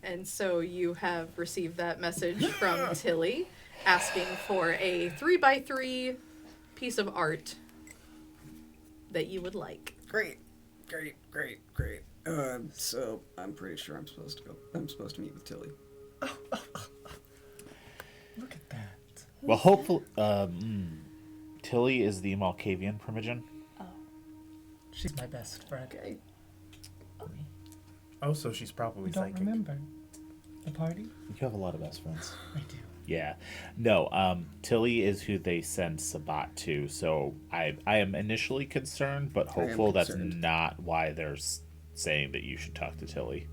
And so you have received that message from Tilly asking for a 3x3 piece of art that you would like. Great. So I'm pretty sure I'm supposed to meet with Tilly. Look at that. Well, hopefully, Tilly is the Malkavian primogen. Oh. She's my best friend. Okay. Oh, so she's probably We don't psychic. remember the party? You have a lot of best friends. I do. Yeah. No, Tilly is who they send Sabbat to, so I am initially concerned, but I am hopeful that's concerned. not why they're saying that you should talk to Tilly.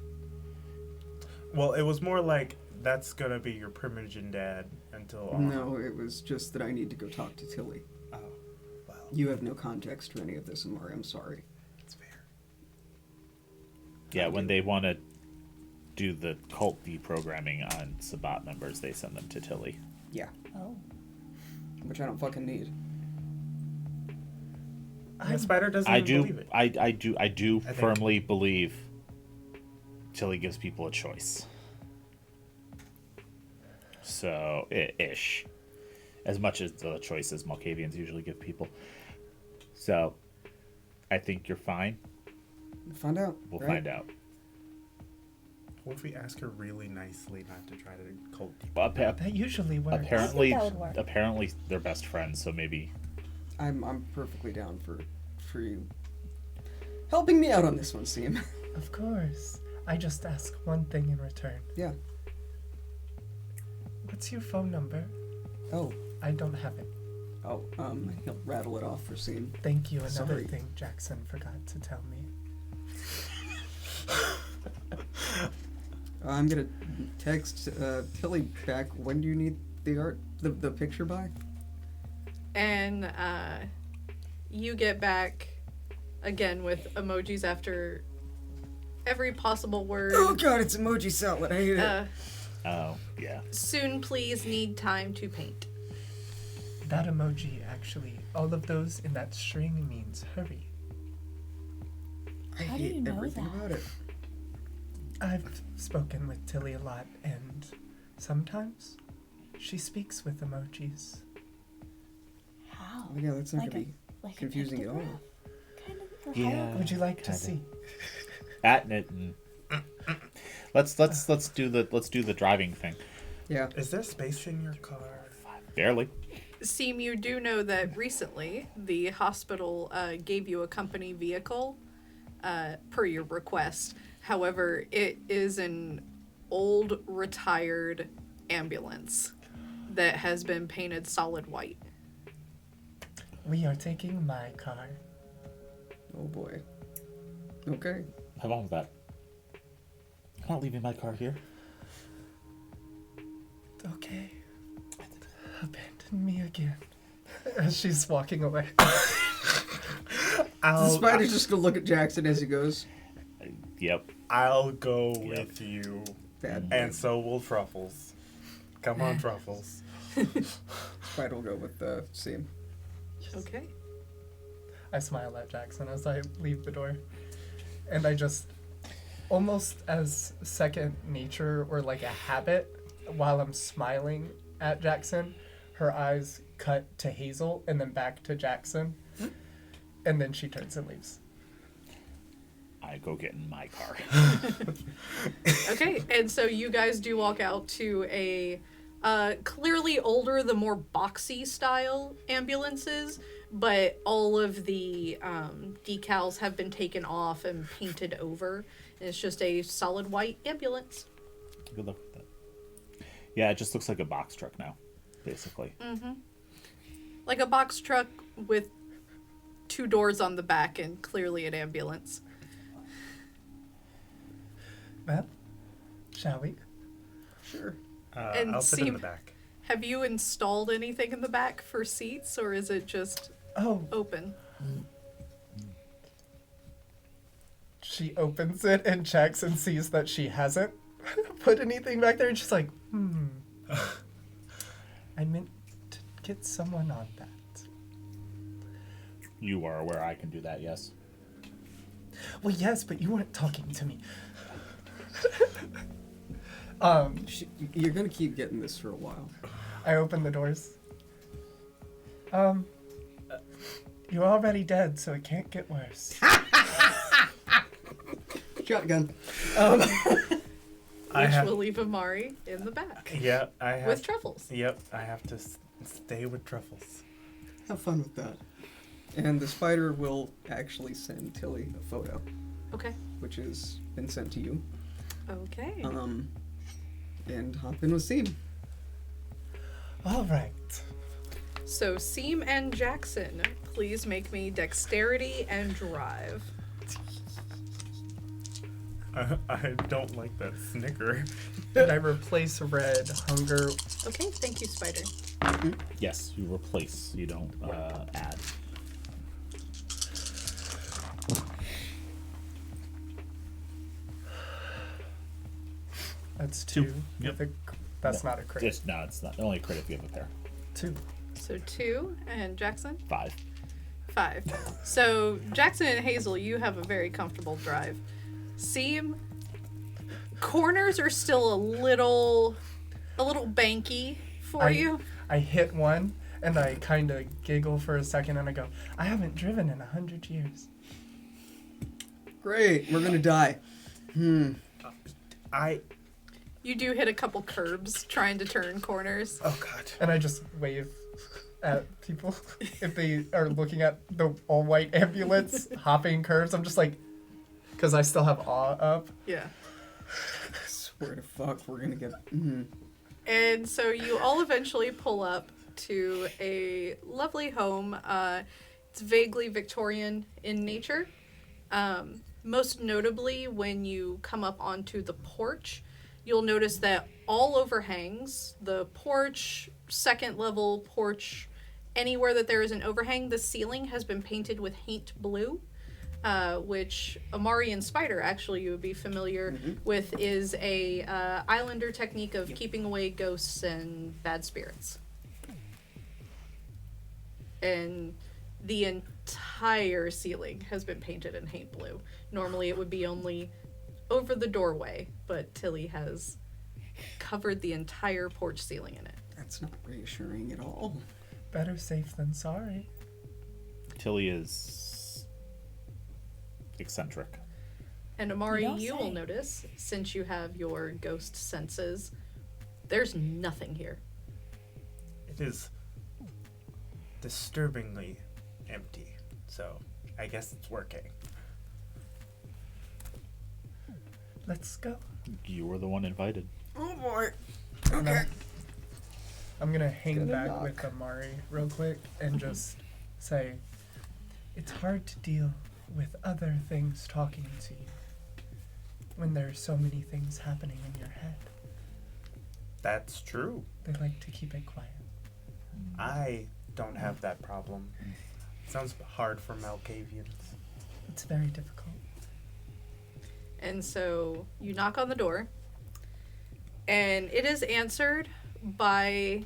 Well, it was more like that's gonna be your primogen dad until. No, it was just that I need to go talk to Tilly. Oh, well, You have no context to any of this, Amari. I'm sorry. it's fair. Yeah, when they want to do the cult deprogramming on Sabbat members, they send them to Tilly. Yeah, Oh. which I don't fucking need. The spider doesn't I even do, believe it. I do think- firmly believe Tilly gives people a choice. So, ish. As much as the choices Malkavians usually give people. So, I think you're fine. Find out. We'll right? find out. What if we ask her really nicely not to try to cult? But That usually works. apparently, that would work. apparently they're best friends, so maybe. I'm perfectly down for you helping me out on this one, Seam. Of course. I just ask one thing in return. Yeah. What's your phone number? Oh. I don't have it. Oh. He'll rattle it off for Seam. Thank you. Another Sorry. thing Jackson forgot to tell me. I'm gonna text Tilly back. When do you need the art, the picture by? And you get back again with emojis after every possible word. Oh god, it's emoji salad. I hate it. Oh, yeah. Soon, please, need time to paint. That emoji, actually, all of those in that string means hurry. I How do hate you know everything that? about it. I've spoken with Tilly a lot, and sometimes she speaks with emojis. How? Oh yeah, that's not Like gonna a- be like a confusing at all. pictograph? Kind of. Or Yeah. hieroglyph? Would you like to Kinda. see? Let's do the driving thing. Yeah. Is there space in your car? Barely. Seem, you do know that recently the hospital gave you a company vehicle per your request. However, it is an old retired ambulance that has been painted solid white. We are taking my car. Oh boy. Okay. Have on with that. I'm not leaving my car here. Okay. Abandon me again. As she's walking away. The spider's just gonna look at Jackson as he goes. Yep. I'll go Yep. with you. Bad. And so will Truffles. Come on, Truffles. Spider will go with Seam. Okay. I smile at Jackson as I leave the door. And I just, almost as second nature or like a habit, while I'm smiling at Jackson, her eyes cut to Hazel and then back to Jackson. And then she turns and leaves. I go get in my car. Okay, and so you guys do walk out to a clearly older, the more boxy style ambulances, but all of the decals have been taken off and painted over. And it's just a solid white ambulance. Good luck with that. Yeah, it just looks like a box truck now, basically. Like a box truck with 2 doors on the back and clearly an ambulance. Well, shall we? Sure. And I'll sit in Seam- the back. Have you installed anything in the back for seats, or is it just Oh, open? she opens it and checks and sees that she hasn't put anything back there. And she's like, I meant to get someone on that. You are aware I can do that, yes? Well, yes, but you weren't talking to me. You're gonna keep getting this for a while. I open the doors. You're already dead, so it can't get worse. Shotgun. I Which have- will leave Amari in the back Yep, I have. with truffles. Yep, I have to stay with Truffles. Have fun with that. And the spider will actually send Tilly a photo, Okay. which has been sent to you. Okay. And hop in with Seam. All right. So Seam and Jackson, please make me dexterity and drive. I don't like that snicker. And I replace red, hunger. Okay, thank you, Spider. Yes, you replace. You don't add. That's 2. Yep. That's not a crit. It's not only a crit if you have a pair. 2. So 2, and Jackson? 5. 5. So Jackson and Hazel, you have a very comfortable drive. Seam, corners are still a little banky for you. I hit one, and I kind of giggle for a second, and I go, I haven't driven in 100 years. Great, we're gonna die. You do hit a couple curbs trying to turn corners. Oh God. And I just wave at people if they are looking at the all-white ambulance hopping curves. I'm just like, because I still have awe up. Yeah. Swear to fuck, we're gonna get. And so you all eventually pull up to a lovely home. It's vaguely Victorian in nature. Most notably, when you come up onto the porch, you'll notice that all overhangs, the porch, second level porch, anywhere that there is an overhang, the ceiling has been painted with haint blue, which Amari and Spider, actually, you would be familiar with, is a islander technique of keeping away ghosts and bad spirits. And the entire ceiling has been painted in haint blue. Normally it would be only over the doorway, but Tilly has covered the entire porch ceiling in it. That's not reassuring at all. Better safe than sorry. Tilly is eccentric. And Amari, You don't you will say. notice, since you have your ghost senses, there's nothing here. It is disturbingly empty, so I guess it's working. Let's go. You were the one invited. Oh boy. Okay. I'm gonna hang Gonna back knock. with Amari real quick and just say, it's hard to deal with other things talking to you when there's so many things happening in your head. That's true. They like to keep it quiet. I don't have that problem. Sounds hard for Malkavians. It's very difficult. And so you knock on the door, and it is answered by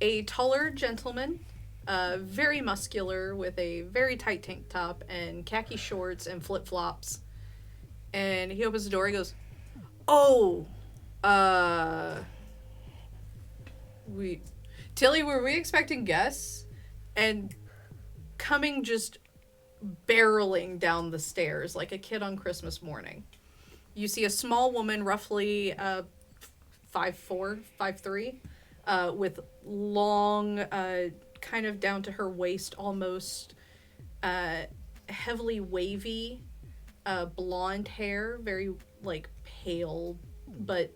a taller gentleman, very muscular, with a very tight tank top and khaki shorts and flip-flops. And he opens the door, he goes, Tilly, were we expecting guests? And coming just barreling down the stairs like a kid on Christmas morning, you see a small woman, roughly 5'4", 5'3", with long, kind of down to her waist almost, heavily wavy, blonde hair, very like pale but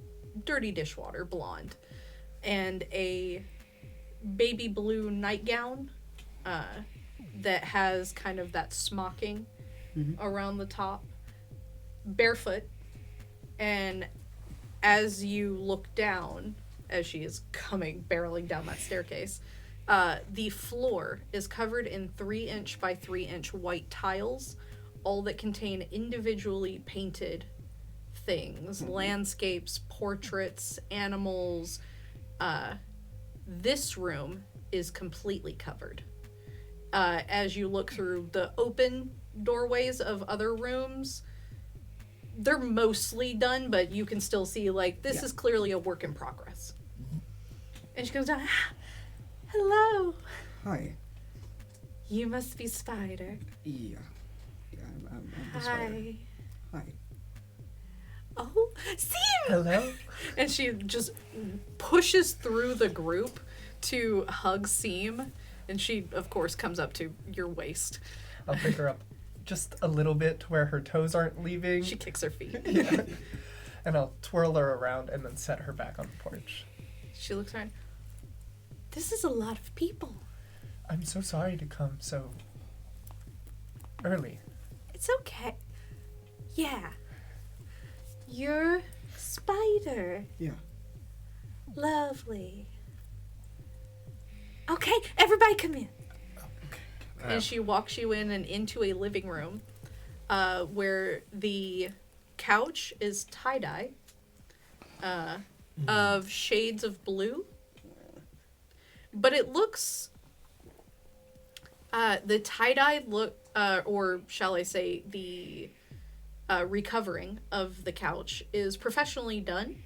dirty dishwater blonde, and a baby blue nightgown that has kind of that smocking around the top, barefoot. And as you look down, as she is coming barreling down that staircase, the floor is covered in 3-inch by 3-inch white tiles, all that contain individually painted things, landscapes, portraits, animals. This room is completely covered. As you look through the open doorways of other rooms, they're mostly done, but you can still see, like, this is clearly a work in progress. And she goes down, hello. Hi. You must be Spider. Yeah. Yeah, I'm the spider. Hi. Hi. Oh, Seam! Hello? And she just pushes through the group to hug Seam. And she, of course, comes up to your waist. I'll pick her up just a little bit to where her toes aren't leaving. She kicks her feet. Yeah. And I'll twirl her around and then set her back on the porch. She looks around. This is a lot of people. I'm so sorry to come so early. It's okay. Yeah. You're Spider. Yeah. Lovely. Okay, everybody come in. And she walks you in and into a living room where the couch is tie-dye of shades of blue. But it looks... the tie-dye look, or shall I say, the recovering of the couch is professionally done.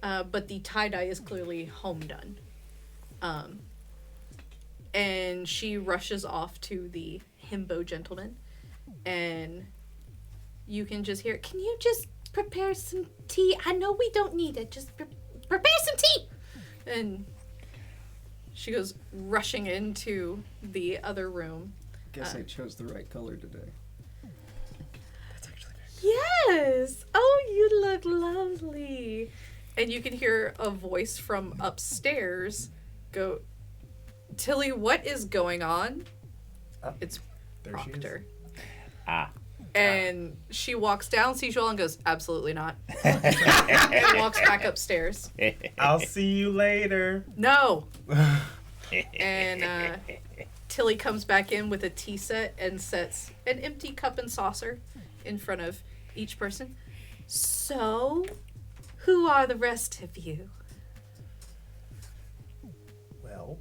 But the tie-dye is clearly home done. And she rushes off to the himbo gentleman, and you can just hear, can you just prepare some tea? I know we don't need it, just prepare some tea! And she goes rushing into the other room. Guess I chose the right color today. That's actually very Yes. Oh, you look lovely. And you can hear a voice from upstairs go, Tilly, what is going on? Oh, It's there she is. Proctor. Ah. And she walks down, sees you all, and goes, absolutely not. And walks back upstairs. I'll see you later. No. And Tilly comes back in with a tea set and sets an empty cup and saucer in front of each person. So, who are the rest of you? Well,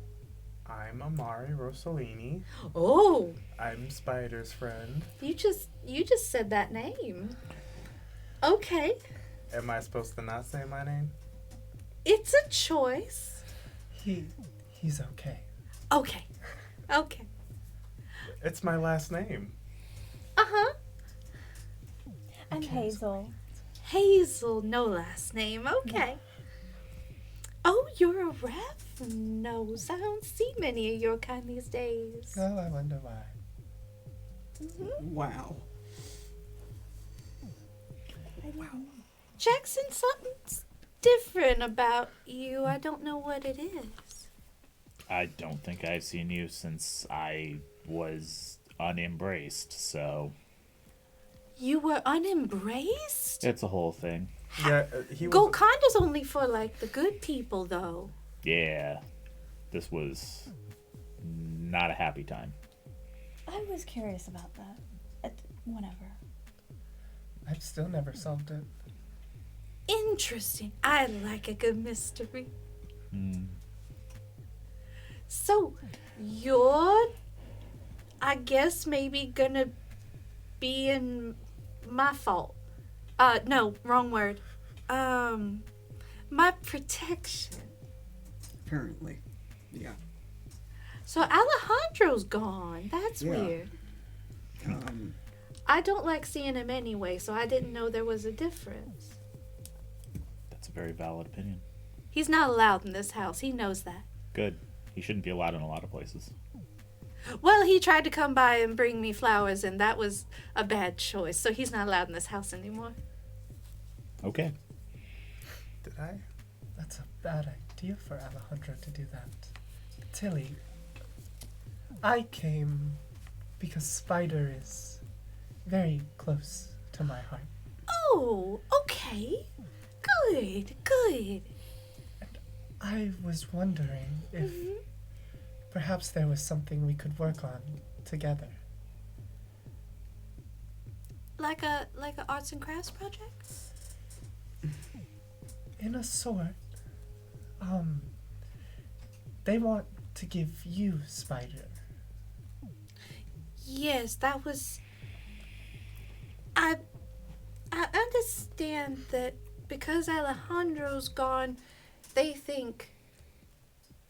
I'm Amari Rossellini. Oh, I'm Spider's friend. you just said that name. Okay, Am I supposed to not say my name? it's a choice. He's okay. Okay. It's my last name. Uh-huh. I'm Hazel. Hazel, no last name. Okay. Oh, you're a ref? No, I don't see many of your kind these days. Oh, I wonder why. Wow. Jackson, something's different about you. I don't know what it is. I don't think I've seen you since I was unembraced, so You were unembraced? it's a whole thing. Yeah, he was. Golconda's only for, like, the good people, though. Yeah, this was not a happy time. I was curious about that. Whatever. I've still never solved it. Interesting. I like a good mystery. Mm. So, you're, I guess, maybe gonna be in my fault. No, wrong word. My protection. Apparently. Yeah. So Alejandro's gone. That's Yeah. weird. I don't like seeing him anyway, so I didn't know there was a difference. That's a very valid opinion. He's not allowed in this house. He knows that. Good. He shouldn't be allowed in a lot of places. Well, he tried to come by and bring me flowers, and that was a bad choice, so he's not allowed in this house anymore. Okay. Did I? That's a bad idea for Alejandro to do that. Tilly, I came because Spider is very close to my heart. Oh, okay. Good. I was wondering if perhaps there was something we could work on together. Like a arts and crafts project? In a sort. They want to give you Spider. Yes, that was. I understand that because Alejandro's gone, they think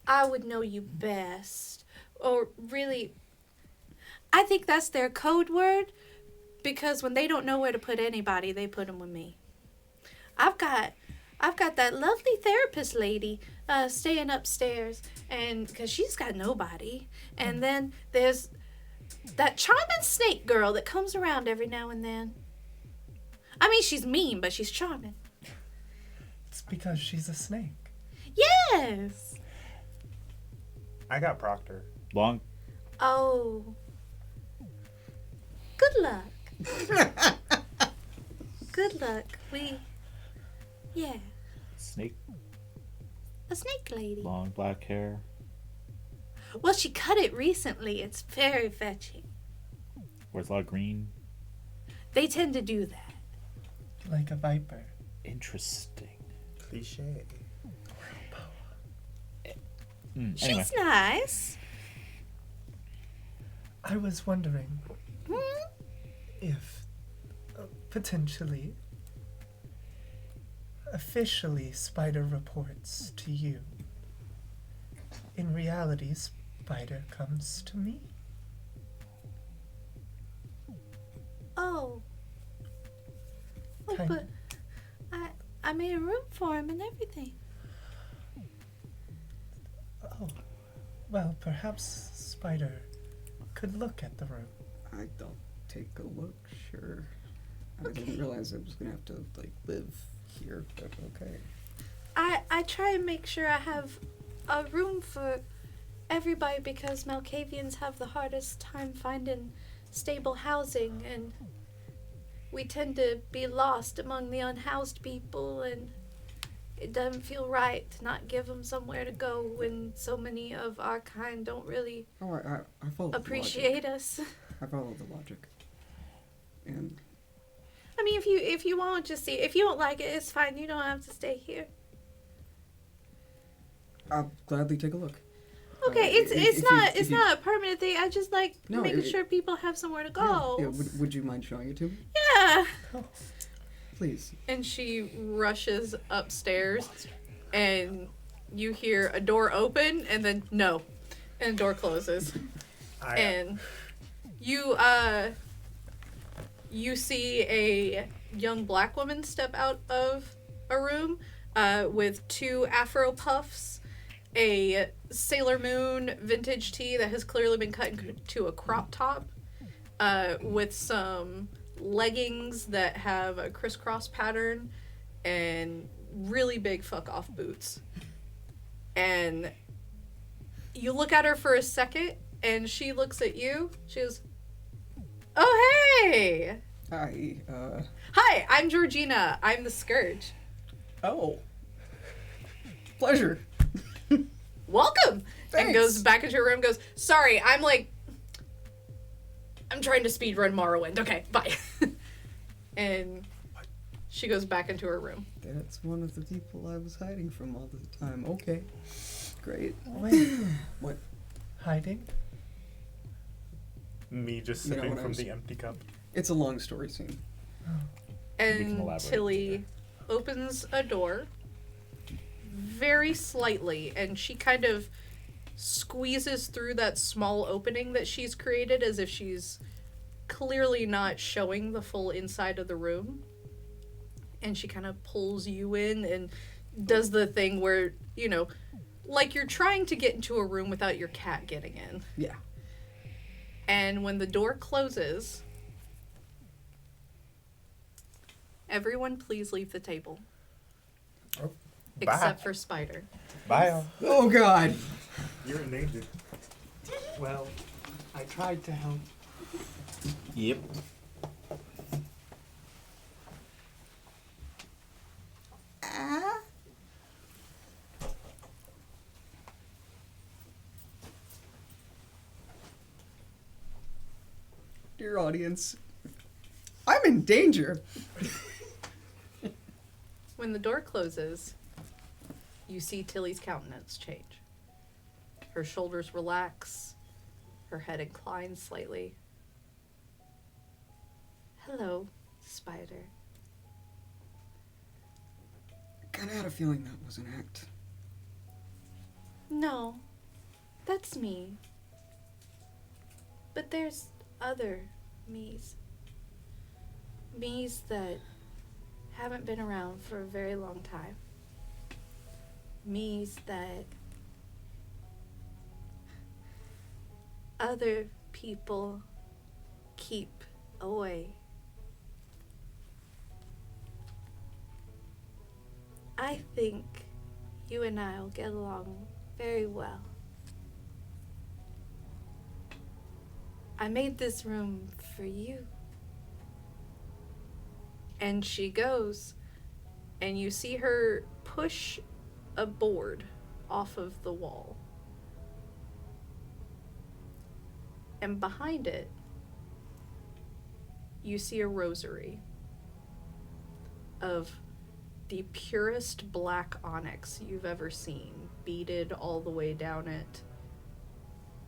I would know you best. Or really, I think that's their code word, because when they don't know where to put anybody, they put them with me. I've got that lovely therapist lady staying upstairs, and because she's got nobody. And then there's that charming snake girl that comes around every now and then. I mean, she's mean, but she's charming. It's because she's a snake. Yes. I got Proctor. Long. Oh. Good luck. Good luck. Yeah. Snake. A snake lady. Long black hair. Well, she cut it recently. It's very fetching. Wears a lot of green. They tend to do that. Like a viper. Interesting. Cliche. Anyway. She's nice. I was wondering Hmm? if potentially officially Spider reports to you. In reality, Spider comes to me. Oh. Oh, Kind- but I made a room for him and everything. Oh, well, perhaps Spider could look at the room. I'll take a look, sure. I Okay. didn't realize I was gonna have to, live here, but okay. I try and make sure I have a room for everybody because Malkavians have the hardest time finding stable housing, and we tend to be lost among the unhoused people, and it doesn't feel right to not give them somewhere to go when so many of our kind don't really Oh, I follow appreciate the logic. us. I follow the logic. And I mean, if you want to see, if you don't like it, it's fine. You don't have to stay here. I'll gladly take a look. Okay, it's not a permanent thing. I just like making sure people have somewhere to go. Yeah, would you mind showing it to me? Yeah. Please. And she rushes upstairs, and you hear a door open, and then no, and the door closes. And you see a young black woman step out of a room with 2 afro puffs, a Sailor Moon vintage tee that has clearly been cut into a crop top, with some leggings that have a crisscross pattern, and really big fuck off boots. And you look at her for a second, and she looks at you. She goes, "Oh, hey! Hi, I'm Georgina. I'm the Scourge. Oh. Pleasure. Welcome!" Thanks. And goes back into her room, goes, "Sorry, I'm trying to speedrun Morrowind. Okay, bye." And she goes back into her room. That's one of the people I was hiding from all the time. Okay. Great. Wait, What? hiding? Me just You know sipping what I from was- the empty cup. It's a long story scene. can And elaborate. Tilly opens a door very slightly, and she kind of squeezes through that small opening that she's created, as if she's clearly not showing the full inside of the room. And she kind of pulls you in and does the thing where, you know, like you're trying to get into a room without your cat getting in. Yeah. And when the door closes, everyone please leave the table. Oh, Except for Spider. Bye. Oh God. You're endangered. Well, I tried to help. Yep. Dear audience, I'm in danger. When the door closes, you see Tilly's countenance change. Her shoulders relax, her head inclines slightly. "Hello, Spider." Kinda had a feeling that was an act. No, that's me. But there's other me's. Me's that haven't been around for a very long time. Me's that other people keep away. I think you and I will get along very well. I made this room for you. And she goes, and you see her push a board off of the wall. And behind it, you see a rosary of the purest black onyx you've ever seen, beaded all the way down it.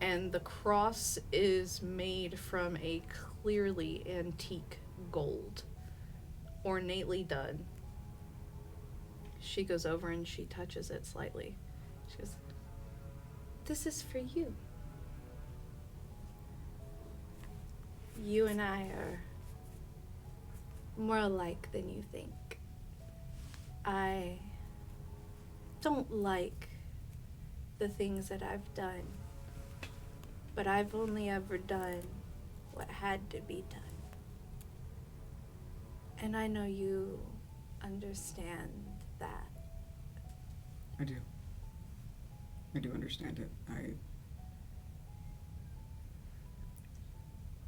And the cross is made from a clearly antique gold, ornately done. She goes over and she touches it slightly. She goes, This is for you. You and I are more alike than you think. I don't like the things that I've done, but I've only ever done what had to be done. And I know you understand that. I do. I do understand it.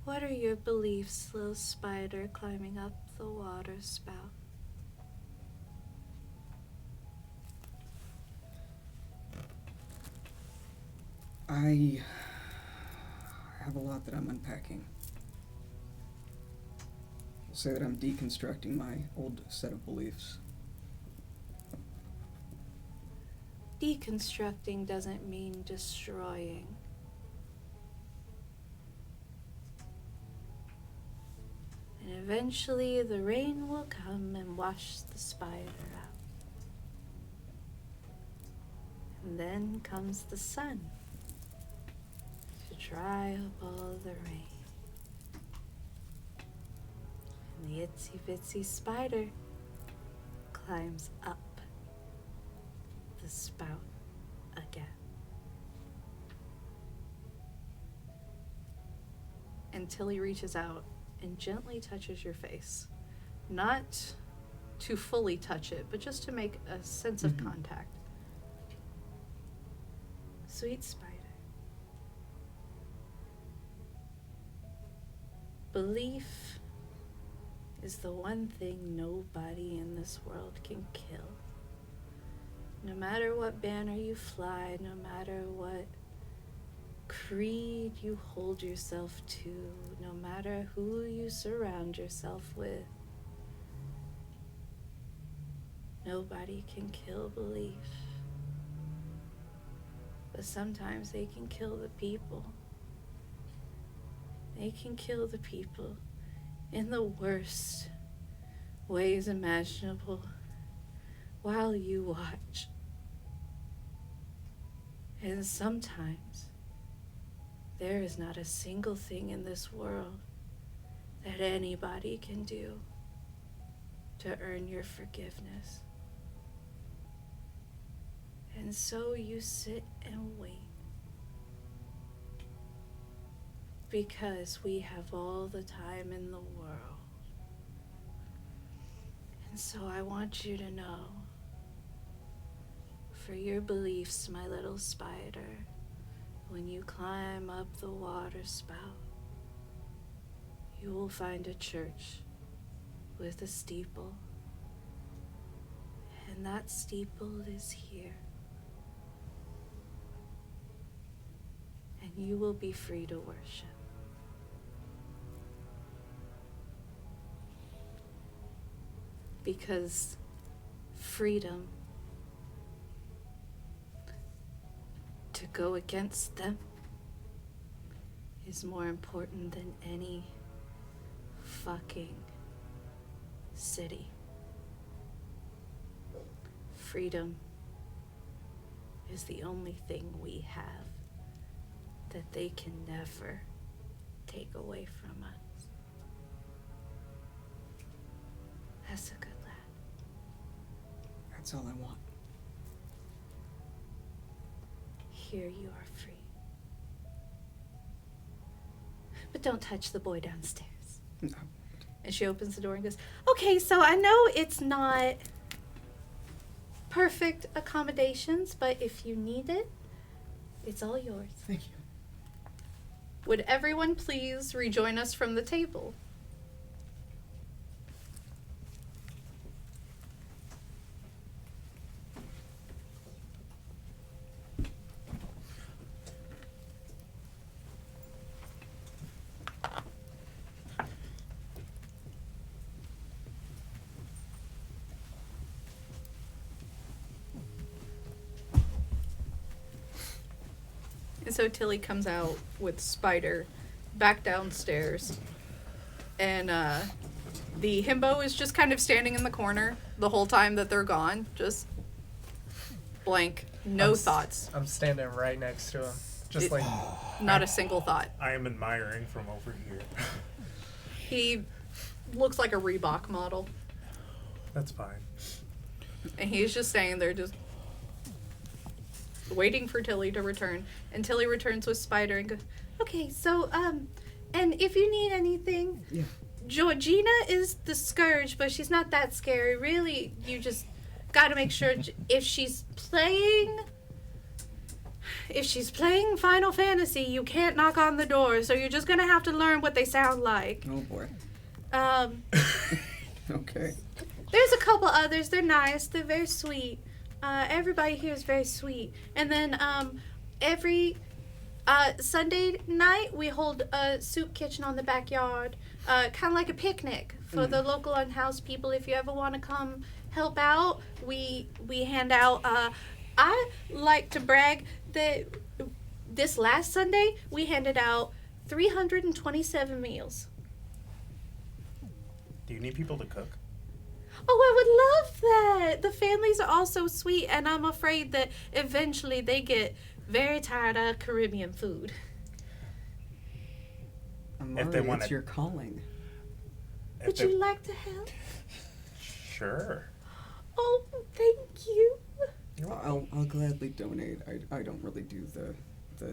What are your beliefs, little spider climbing up the water spout. I have a lot that I'm unpacking. I'll say that I'm deconstructing my old set of beliefs. Deconstructing doesn't mean destroying. And eventually the rain will come and wash the spider out. And then comes the sun to dry up all the rain. And the itsy bitsy spider climbs up the spout again. And Tilly reaches out and gently touches your face. Not to fully touch it, but just to make a sense of contact. Sweet spider. Belief is the one thing nobody in this world can kill. No matter what banner you fly, no matter what creed you hold yourself to, no matter who you surround yourself with, nobody can kill belief. But sometimes they can kill the people. They can kill the people in the worst ways imaginable while you watch. And sometimes there is not a single thing in this world that anybody can do to earn your forgiveness. And so you sit and wait. Because we have all the time in the world. And so I want you to know, for your beliefs, my little spider, when you climb up the water spout, you will find a church with a steeple. And that steeple is here. And you will be free to worship. Because freedom to go against them is more important than any fucking city. Freedom is the only thing we have that they can never take away from us. That's a good lad. That's all I want. Here you are free. But don't touch the boy downstairs. No. And she opens the door and goes, okay, so I know it's not perfect accommodations, but if you need it, it's all yours. Thank you. Would everyone please rejoin us from the table? And so Tilly comes out with Spider back downstairs. And the himbo is just kind of standing in the corner the whole time that they're gone. Just blank. No thoughts. I'm standing right next to him. Just It- Not a single thought. I am admiring from over here. He looks like a Reebok model. That's fine. And he's just standing there just waiting for Tilly to return. And Tilly returns with Spider and goes, okay, so, and if you need anything, Yeah. Georgina is the scourge, but she's not that scary. Really, you just gotta make sure if she's playing Final Fantasy, you can't knock on the door, so you're just gonna have to learn what they sound like. Oh boy. Okay. There's a couple others. They're nice. They're very sweet. Everybody here is very sweet. And then every Sunday night we hold a soup kitchen on the backyard, kind of like a picnic for the local unhoused people. If you ever want to come help out, we hand out. I like to brag that this last Sunday we handed out 327 meals. Do you need people to cook? Oh, I would love that. The families are all so sweet, and I'm afraid that eventually they get very tired of Caribbean food. Amari, they wanna- it's your calling. If Would they- you like to help? Sure. Oh, thank you. I'll gladly donate. I don't really do the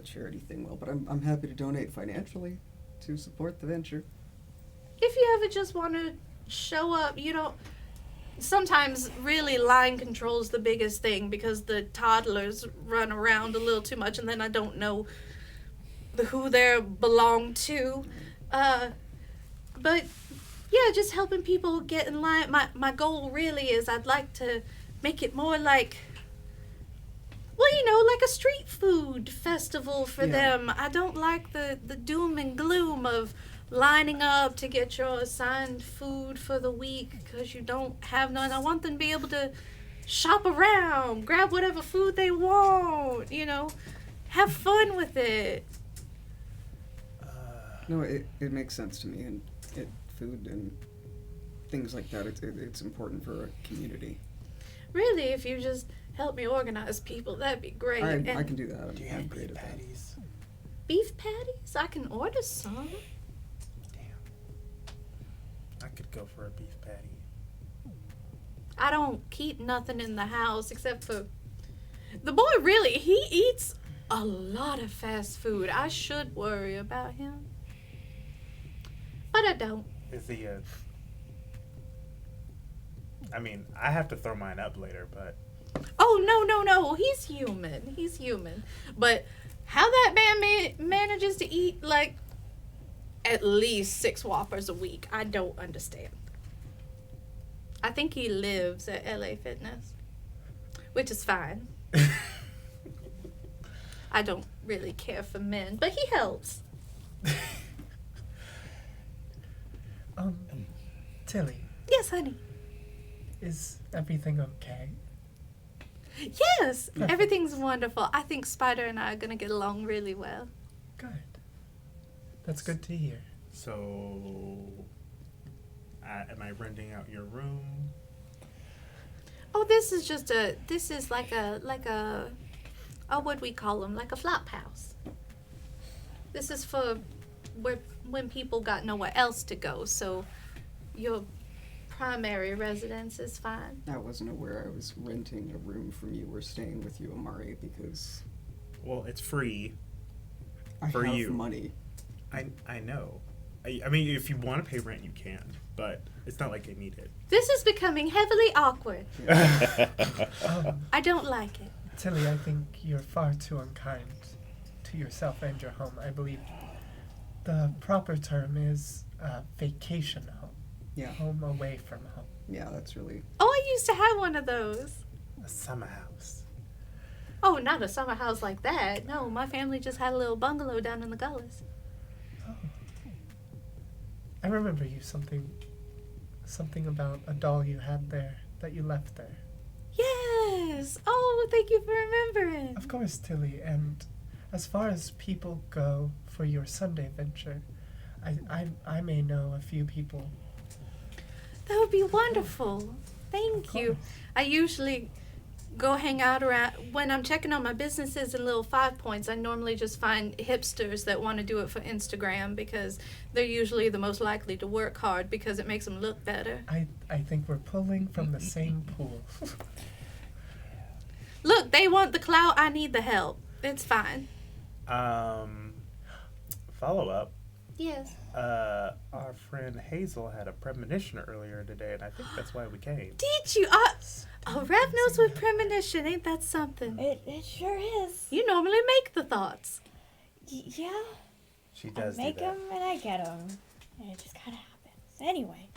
charity thing well, but I'm happy to donate financially to support the venture. If you ever just want to show up, you don't. Sometimes really line control's the biggest thing because the toddlers run around a little too much, and then I don't know who they belong to. But yeah, just helping people get in line. My goal really is I'd like to make it more like, well, you know, like a street food festival for them. I don't like the doom and gloom of lining up to get your assigned food for the week because you don't have none. I want them to be able to shop around, grab whatever food they want, you know, have fun with it. No, it makes sense to me, and food and things like that. It's important for a community. Really, if you just help me organize people, that'd be great. I And can do that. Do you I'm have great beef at that. patties? beef patties? I can order some. I could go for a beef patty. I don't keep nothing in the house except for the boy. Really, he eats a lot of fast food. I should worry about him, but I don't. Is he a... I mean, I have to throw mine up later, but... Oh, no. He's human. He's human. But how that man manages to eat, like, at least 6 Whoppers a week, I don't understand. I think he lives at LA Fitness, which is fine. I don't really care for men, but he helps. Tilly, Yes, honey. is everything okay? Yes, everything's wonderful. I think Spider and I are going to get along really well. Good. That's good to hear. So... am I renting out your room? Oh, this is like a, oh, what we call them, like a flop house. This is for when people got nowhere else to go, so your primary residence is fine. I wasn't aware I was renting a room from you or staying with you, Amari, because Well, it's free. I For have you. money. I know. I mean, if you want to pay rent, you can, but it's not like I need it. This is becoming heavily awkward. I don't like it. Tilly, I think you're far too unkind to yourself and your home. I believe the proper term is vacation home. Yeah. Home away from home. Yeah, that's really... Oh, I used to have one of those. A summer house. Oh, not a summer house like that. No, my family just had a little bungalow down in the gullies. I remember you something about a doll you had there that you left there. Yes. Oh, thank you for remembering. Of course, Tilly, and as far as people go for your Sunday venture, I may know a few people. That would be wonderful. Thank you. I usually go hang out around when I'm checking on my businesses in little 5 points. I normally just find hipsters that want to do it for Instagram because they're usually the most likely to work hard because it makes them look better. I think we're pulling from the same pool. Look, they want the clout. I need the help. It's fine. Follow up. Yes. Our friend Hazel had a premonition earlier today, and I think that's why we came. Did you? Oh, Rev knows with premonition. Ain't that something? It sure is. You normally make the thoughts. Yeah. She I does make do that. them and I get them. And it just kind of happens. Anyway,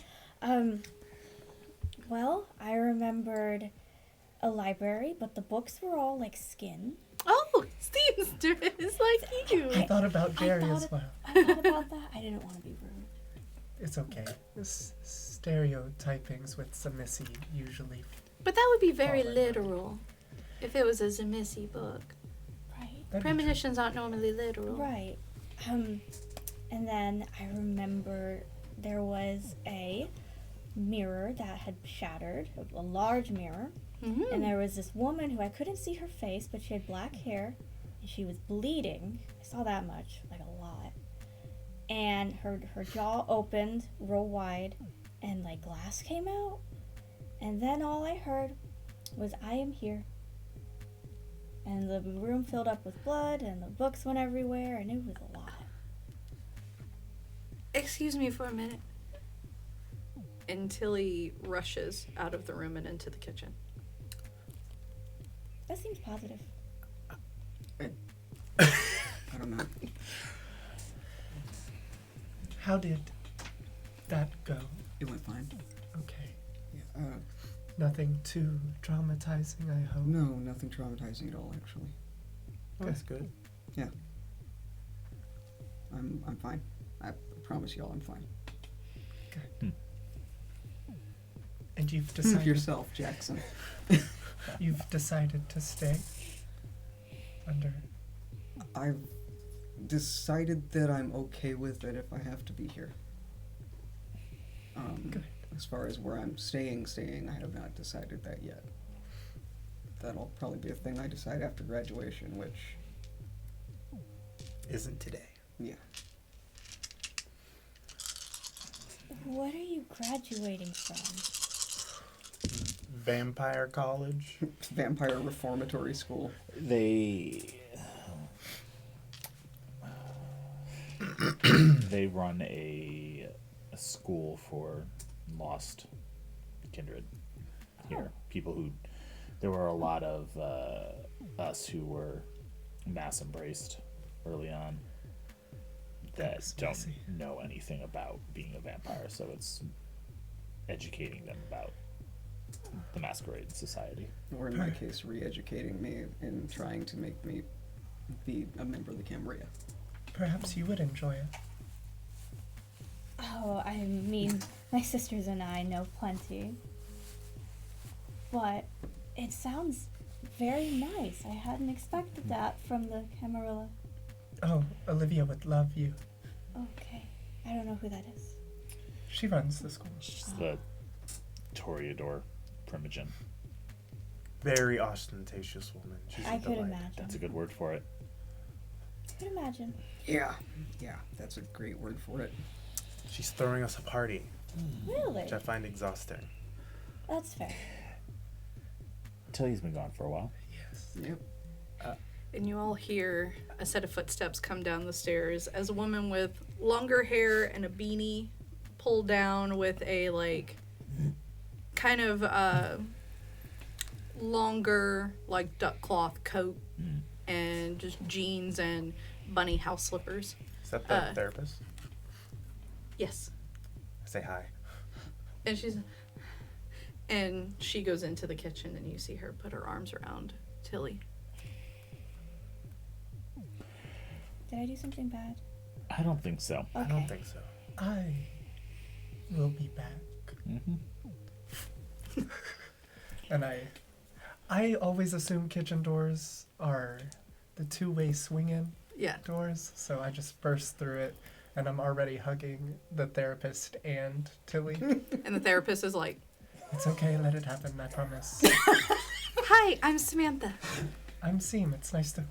Well, I remembered a library, but the books were all like skin. Oh, Seamstress, like you. I thought about Jerry thought as it- well. I thought about that. I didn't want to be rude. It's okay. Stereotypings with Samisi usually. But that would be very Oh my God. literal if it was a Zemisi book. Right. That'd be Premonitions aren't normally literal. Right. And then I remember there was a mirror that had shattered, a large mirror. Mm-hmm. And there was this woman who I couldn't see her face, but she had black hair, and she was bleeding. I saw that much, like a lot. And her jaw opened real wide, and like glass came out. And then all I heard was, "I am here." And the room filled up with blood, and the books went everywhere, and it was a lot. Excuse me for a minute. And Tilly rushes out of the room and into the kitchen. That seems positive. I don't know. How did that go? It went fine. Okay. Yeah, Nothing too traumatizing, I hope. no, nothing traumatizing at all, actually. Oh, that's good. I'm fine. I promise y'all I'm fine. And you've decided Yourself, Jackson. you've decided to stay under. I've decided that I'm okay with it if I have to be here. Good. As far as where I'm staying, I have not decided that yet. That'll probably be a thing I decide after graduation, which, Isn't today. yeah. What are you graduating from? Vampire college. Vampire reformatory school. They run a school for lost kindred here. People who there were a lot of us who were mass embraced early on that That's don't messy. know anything about being a vampire, so it's educating them about the Masquerade Society. Or in my case, re-educating me and trying to make me be a member of the Camarilla. Perhaps you would enjoy it. Oh, I mean, my sisters and I know plenty. But it sounds very nice. I hadn't expected that from the Camarilla. Oh, Olivia would love you. Okay. I don't know who that is. She runs the school. She's the Toreador Primogen. Very ostentatious woman. She's I a could delight. imagine. That's a good word for it. I could imagine. Yeah, that's a great word for it. She's throwing us a party, Really? which I find exhausting. That's fair. Tilly's been gone for a while. Yes. Yep. And you all hear a set of footsteps come down the stairs as a woman with longer hair and a beanie pulled down with a, like, kind of longer, like, duck cloth coat and just jeans and bunny house slippers. Is that the therapist? Yes. I say hi. And she goes into the kitchen and you see her put her arms around Tilly. Did I do something bad? I don't think so. Okay. I don't think so. I will be back. And I always assume kitchen doors are the two-way swing-in Yeah. doors, so I just burst through it, and I'm already hugging the therapist and Tilly. And the therapist is like, It's okay, let it happen, I promise. Hi, I'm Samantha. I'm Seam, it's nice to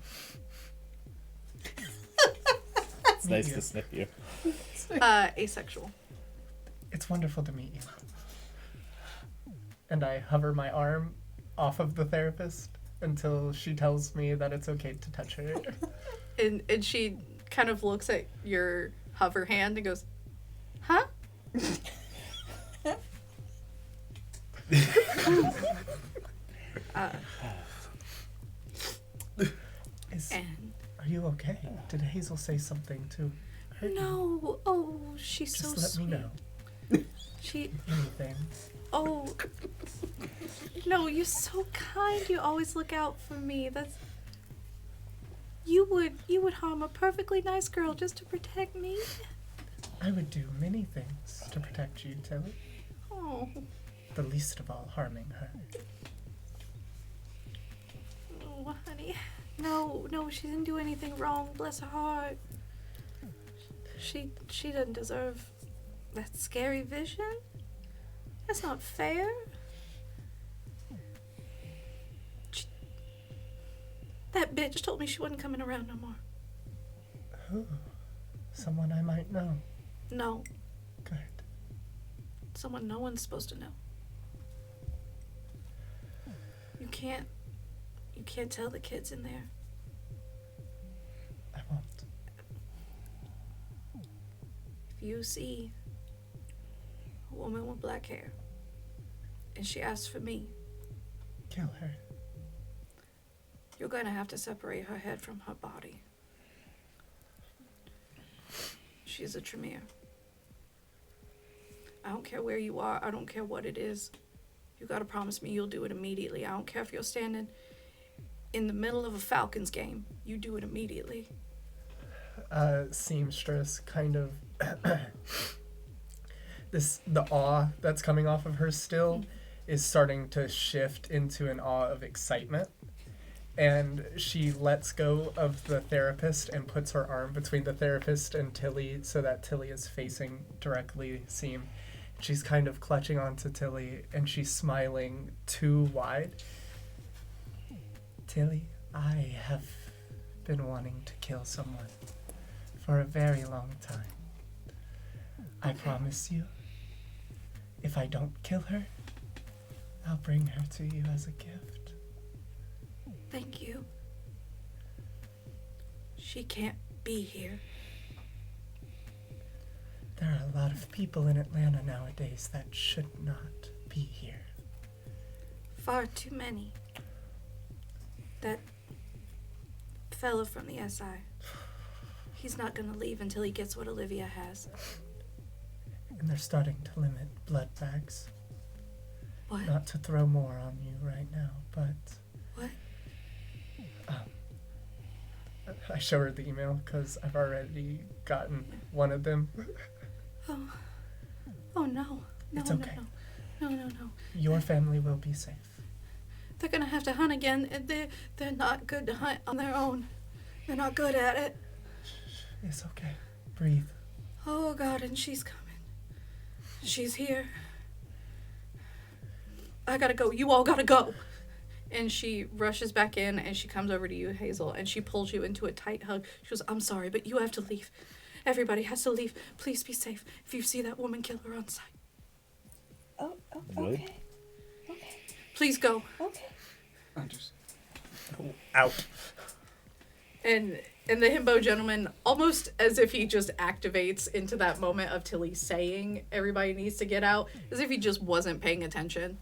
It's meet nice you. to sniff you. asexual. It's wonderful to meet you. And I hover my arm off of the therapist until she tells me that it's okay to touch her. And she kind of looks at your hover hand and goes, huh? And Are you okay? Did Hazel say something to hurt you? No. Oh, she's Just so let sweet. me know. She. Anything. Oh. No, you're so kind. You always look out for me. That's... You would harm a perfectly nice girl just to protect me? I would do many things to protect you, Tilly. Oh. The least of all harming her. Oh, honey. No, she didn't do anything wrong. Bless her heart. She doesn't deserve that scary vision. That's not fair. That bitch told me she wasn't coming around no more. Who? Someone I might know. No, Good. someone no one's supposed to know. You can't tell the kids in there. I won't. If you see a woman with black hair and she asks for me, Kill her. you're gonna have to separate her head from her body. She's a Tremere. I don't care where you are. I don't care what it is. You gotta promise me you'll do it immediately. I don't care if you're standing in the middle of a Falcons game. You do it immediately. Seamstress kind of the awe that's coming off of her still is starting to shift into an awe of excitement. And she lets go of the therapist and puts her arm between the therapist and Tilly so that Tilly is facing directly Seam. She's kind of clutching onto Tilly and she's smiling too wide. Tilly, I have been wanting to kill someone for a very long time. I promise you, if I don't kill her, I'll bring her to you as a gift. Thank you. She can't be here. There are a lot of people in Atlanta nowadays that should not be here. Far too many. That fella from the SI. He's not gonna leave until he gets what Olivia has. And they're starting to limit blood bags. What? Not to throw more on you right now, but... What? I show her the email because I've already gotten one of them. Oh no. No, It's okay. No. Your family will be safe. They're gonna have to hunt again. And they're not good to hunt on their own. They're not good at it. It's okay. Breathe. Oh God, and she's coming. She's here. I gotta go. You all gotta go. And she rushes back in and she comes over to you, Hazel, and she pulls you into a tight hug. She goes, I'm sorry, but you have to leave. Everybody has to leave. Please be safe. If you see that woman, kill her on sight. Oh, What? okay. Please go. Okay. I just Out. And the himbo gentleman, almost as if he just activates into that moment of Tilly saying everybody needs to get out, as if he just wasn't paying attention.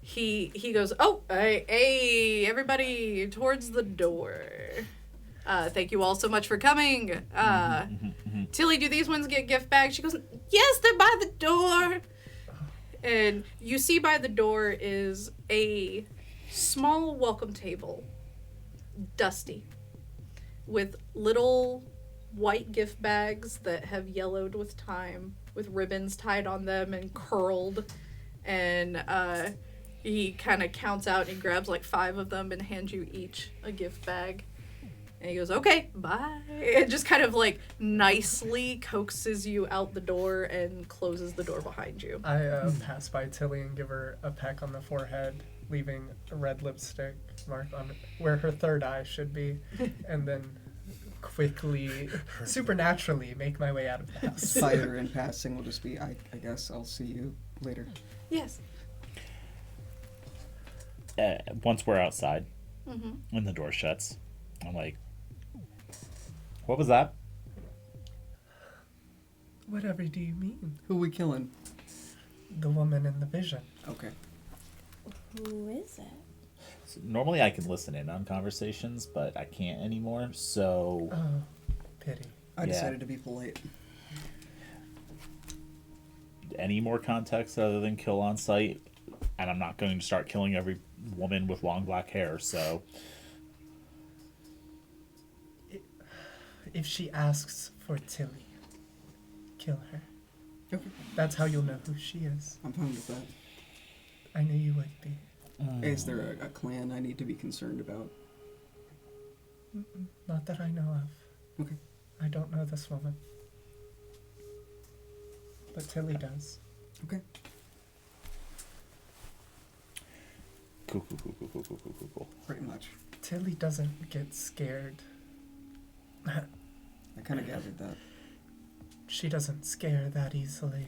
He goes, oh, hey, everybody towards the door. Thank you all so much for coming. Tilly, do these ones get gift bags? She goes, yes, they're by the door. And you see by the door is a small welcome table, dusty, with little white gift bags that have yellowed with time, with ribbons tied on them and curled. And he kind of counts out and he grabs like 5 of them and hands you each a gift bag. And he goes, okay, bye. And just kind of like nicely coaxes you out the door and closes the door behind you. I pass by Tilly and give her a peck on the forehead, leaving a red lipstick mark on where her third eye should be, and then quickly, supernaturally, make my way out of the house. fire in passing will just be, I guess I'll see you later. Yes. Once we're outside Mm-hmm. and the door shuts, I'm like, what was that? Whatever do you mean? Who we killing? The woman in the vision. Okay. Who is it? So normally I can listen in on conversations, but I can't anymore, so... Oh, pity. I Yeah. decided to be polite. any more context other than kill on sight, and I'm not going to start killing every woman with long black hair, so... If she asks for Tilly, kill her. Okay. That's how you'll know who she is. I'm fine with that. I knew you would be. Is there a clan I need to be concerned about? Not that I know of. Okay. I don't know this woman. But Tilly does. Okay. Cool. Pretty much. Tilly doesn't get scared. I kind of gathered that. She doesn't scare that easily.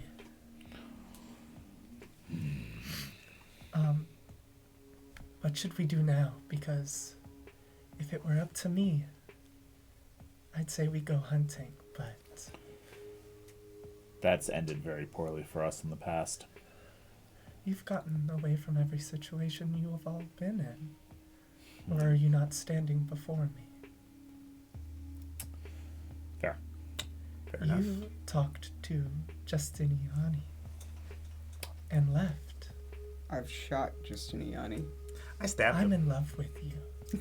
What should we do now? Because if it were up to me, I'd say we go hunting, but... That's ended very poorly for us in the past. You've gotten away from every situation you have all been in. Or are you not standing before me? Fair. Fair enough. You talked to Justiniani and left. I've shot Justiniani. I stabbed I'm him. in love with you.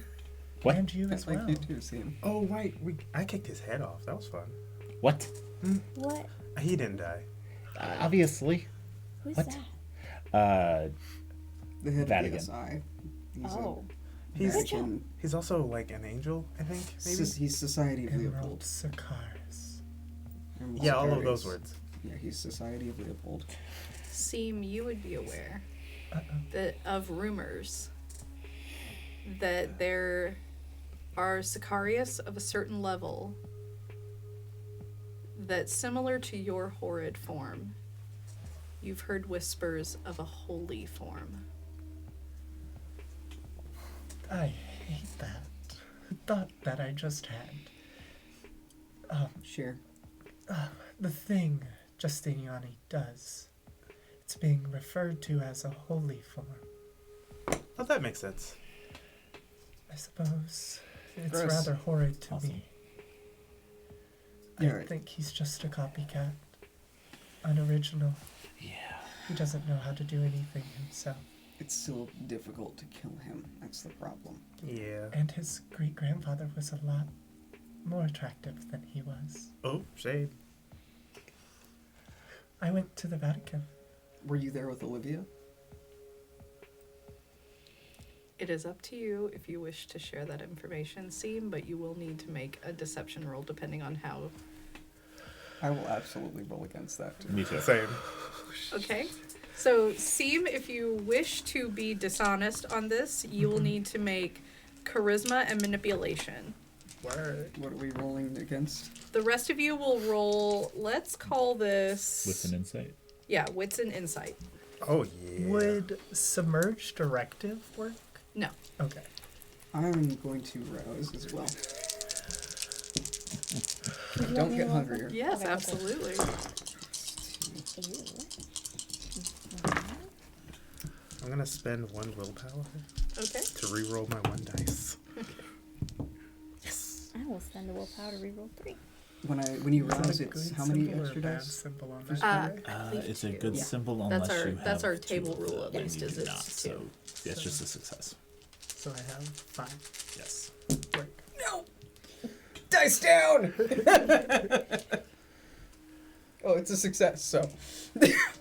What? And you as I well. like you too, Sam. Oh, right. I kicked his head off. That was fun. What? What? He didn't die. Obviously. Who's What? that? The head Vatican. of the SI. He's Oh. He's Vatican. he's also like an angel, I think. Maybe. He's Society of Emerald Leopold. Sakaris. Emerald Yeah, all of Sakaris. those words. Yeah, he's Society of Leopold. Seem you would be aware Uh-oh. that of rumors that there are Sicarius of a certain level that, similar to your horrid form, you've heard whispers of a holy form. I hate that thought that I just had. Share. The thing Justiniani does, it's being referred to as a holy form. Oh, that makes sense. I suppose it's Gross. rather horrid to Awesome. me. Yeah, I right. think he's just a copycat. Unoriginal. Yeah. He doesn't know how to do anything himself. It's still difficult to kill him. That's the problem. Yeah. And his great-grandfather was a lot more attractive than he was. Oh, shade. I went to the Vatican. Were you there with Olivia? It is up to you if you wish to share that information, Seem, but you will need to make a deception roll depending on how. I will absolutely roll against that too. Me too. Same. Okay. So, Seem, if you wish to be dishonest on this, you will need to make charisma and manipulation. Word. What are we rolling against? The rest of you will roll, let's call this... With an insight. Yeah, wits and insight. Oh, yeah. Would Submerge Directive work? No. Okay. I'm going to rouse as well. Would you Don't want me get to roll hungrier. for- Yes, Okay, okay. absolutely. Ew. I'm gonna spend one willpower Okay. to reroll my one dice. Yes. I will spend a willpower to reroll 3. When you Is that rouse, a it's good how many symbol or a extra bad dice? symbol on Just that Uh, die? It's a good Yeah. symbol That's unless our- you have that's our two table of rule them, at and least, you is do it's not, two. so it's just a success. So I have 5. Yes. Work. No! Dice down! Oh, it's a success, so.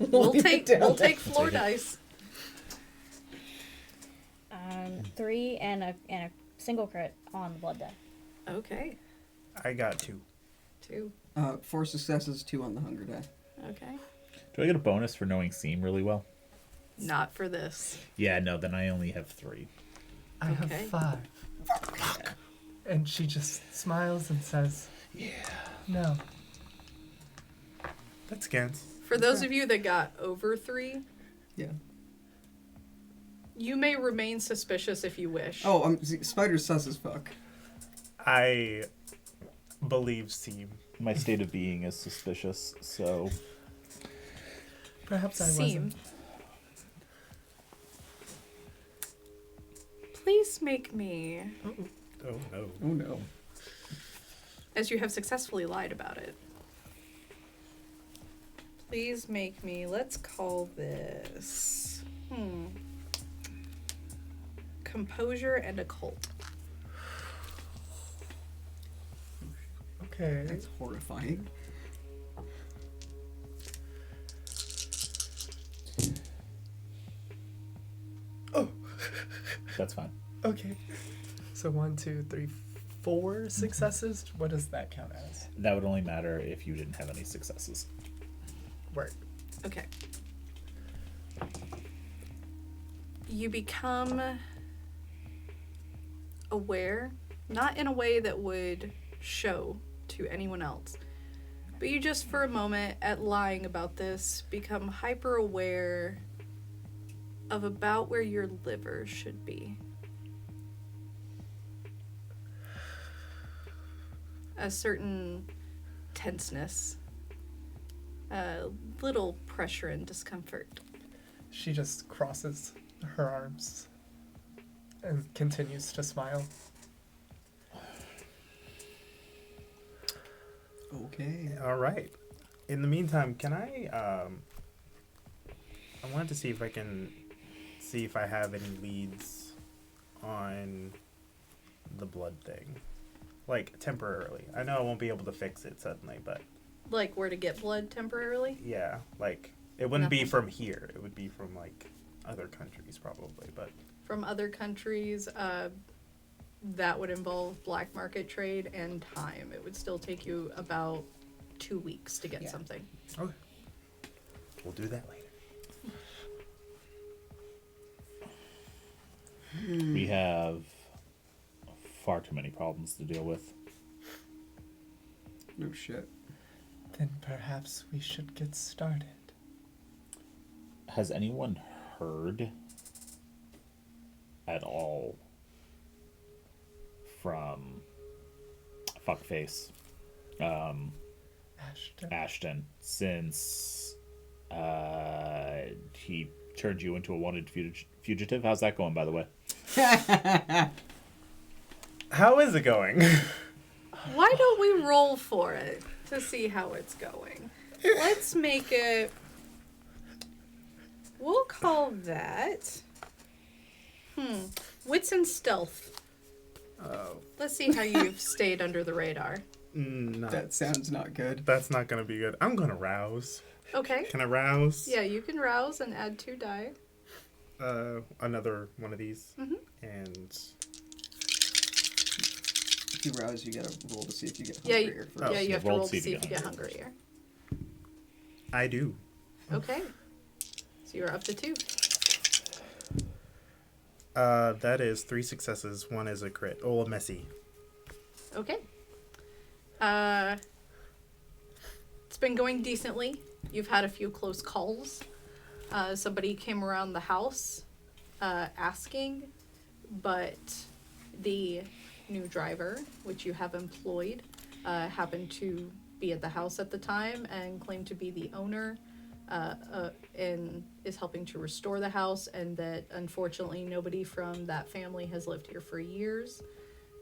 We'll leave it take down. floor Take it. dice. 3 and a single crit on the blood die. Okay. I got 2. 2. 4 successes, 2 on the hunger die. Okay. Do I get a bonus for knowing Seam really well? Not for this. Yeah, no, then I only have 3. I have Okay. 5. And she just smiles and says, Yeah. no. That's scans. For those of you that got over 3, Yeah. you may remain suspicious if you wish. Oh, Spider's sus as fuck. I believe Seam. My state of being is suspicious, so Perhaps I Seem. wasn't. Please make me, Oh, no. Oh no. as you have successfully lied about it, Please make me, let's call this, composure and occult. Okay. That's horrifying. Oh. That's fine. Okay. So 1, 2, 3, 4 successes. What does that count as? That would only matter if you didn't have any successes. Word. Okay. You become aware, not in a way that would show to anyone else, but you just for a moment, at lying about this, become hyper aware of about where your liver should be. A certain tenseness, a little pressure and discomfort. She just crosses her arms and continues to smile. Okay. All right. In the meantime, can I wanted to see if I can see if I have any leads on the blood thing. Like, temporarily. I know I won't be able to fix it suddenly, but... Like, where to get blood temporarily? Yeah, like, it wouldn't be Nothing. from here. It would be from, like, other countries, probably, but... From other countries, that would involve black market trade and time. It would still take you about 2 weeks to get something. Okay. We'll do that later. We have far too many problems to deal with. No shit. Then perhaps we should get started. Has anyone heard at all from Fuckface Ashton since he turned you into a wanted fugitive? How's that going, by the way? How is it going? Why don't we roll for it to see how it's going? Let's make it... We'll call that... Wits and stealth. Oh. Let's see how you've stayed under the radar. No. That sounds not good. That's not gonna be good. I'm gonna rouse. Okay. Can I rouse? Yeah, you can rouse and add 2 die. Another one of these. Mhm. And... If you rouse, you gotta roll to see if you get Yeah, hungrier first. yeah, you have to roll roll to see if you get hungrier. I do. Okay. So you're up to 2. That is 3 successes. 1 is a crit. Oh, a messy. Okay. It's been going decently. You've had a few close calls. Somebody came around the house asking, but the new driver, which you have employed, happened to be at the house at the time and claimed to be the owner and is helping to restore the house, and that unfortunately nobody from that family has lived here for years.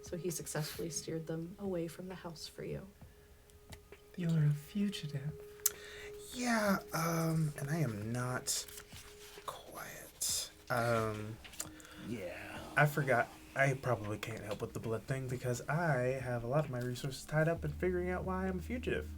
So he successfully steered them away from the house for you. You're a fugitive. Yeah, and I am not quiet. Yeah. I forgot. I probably can't help with the blood thing because I have a lot of my resources tied up in figuring out why I'm a fugitive.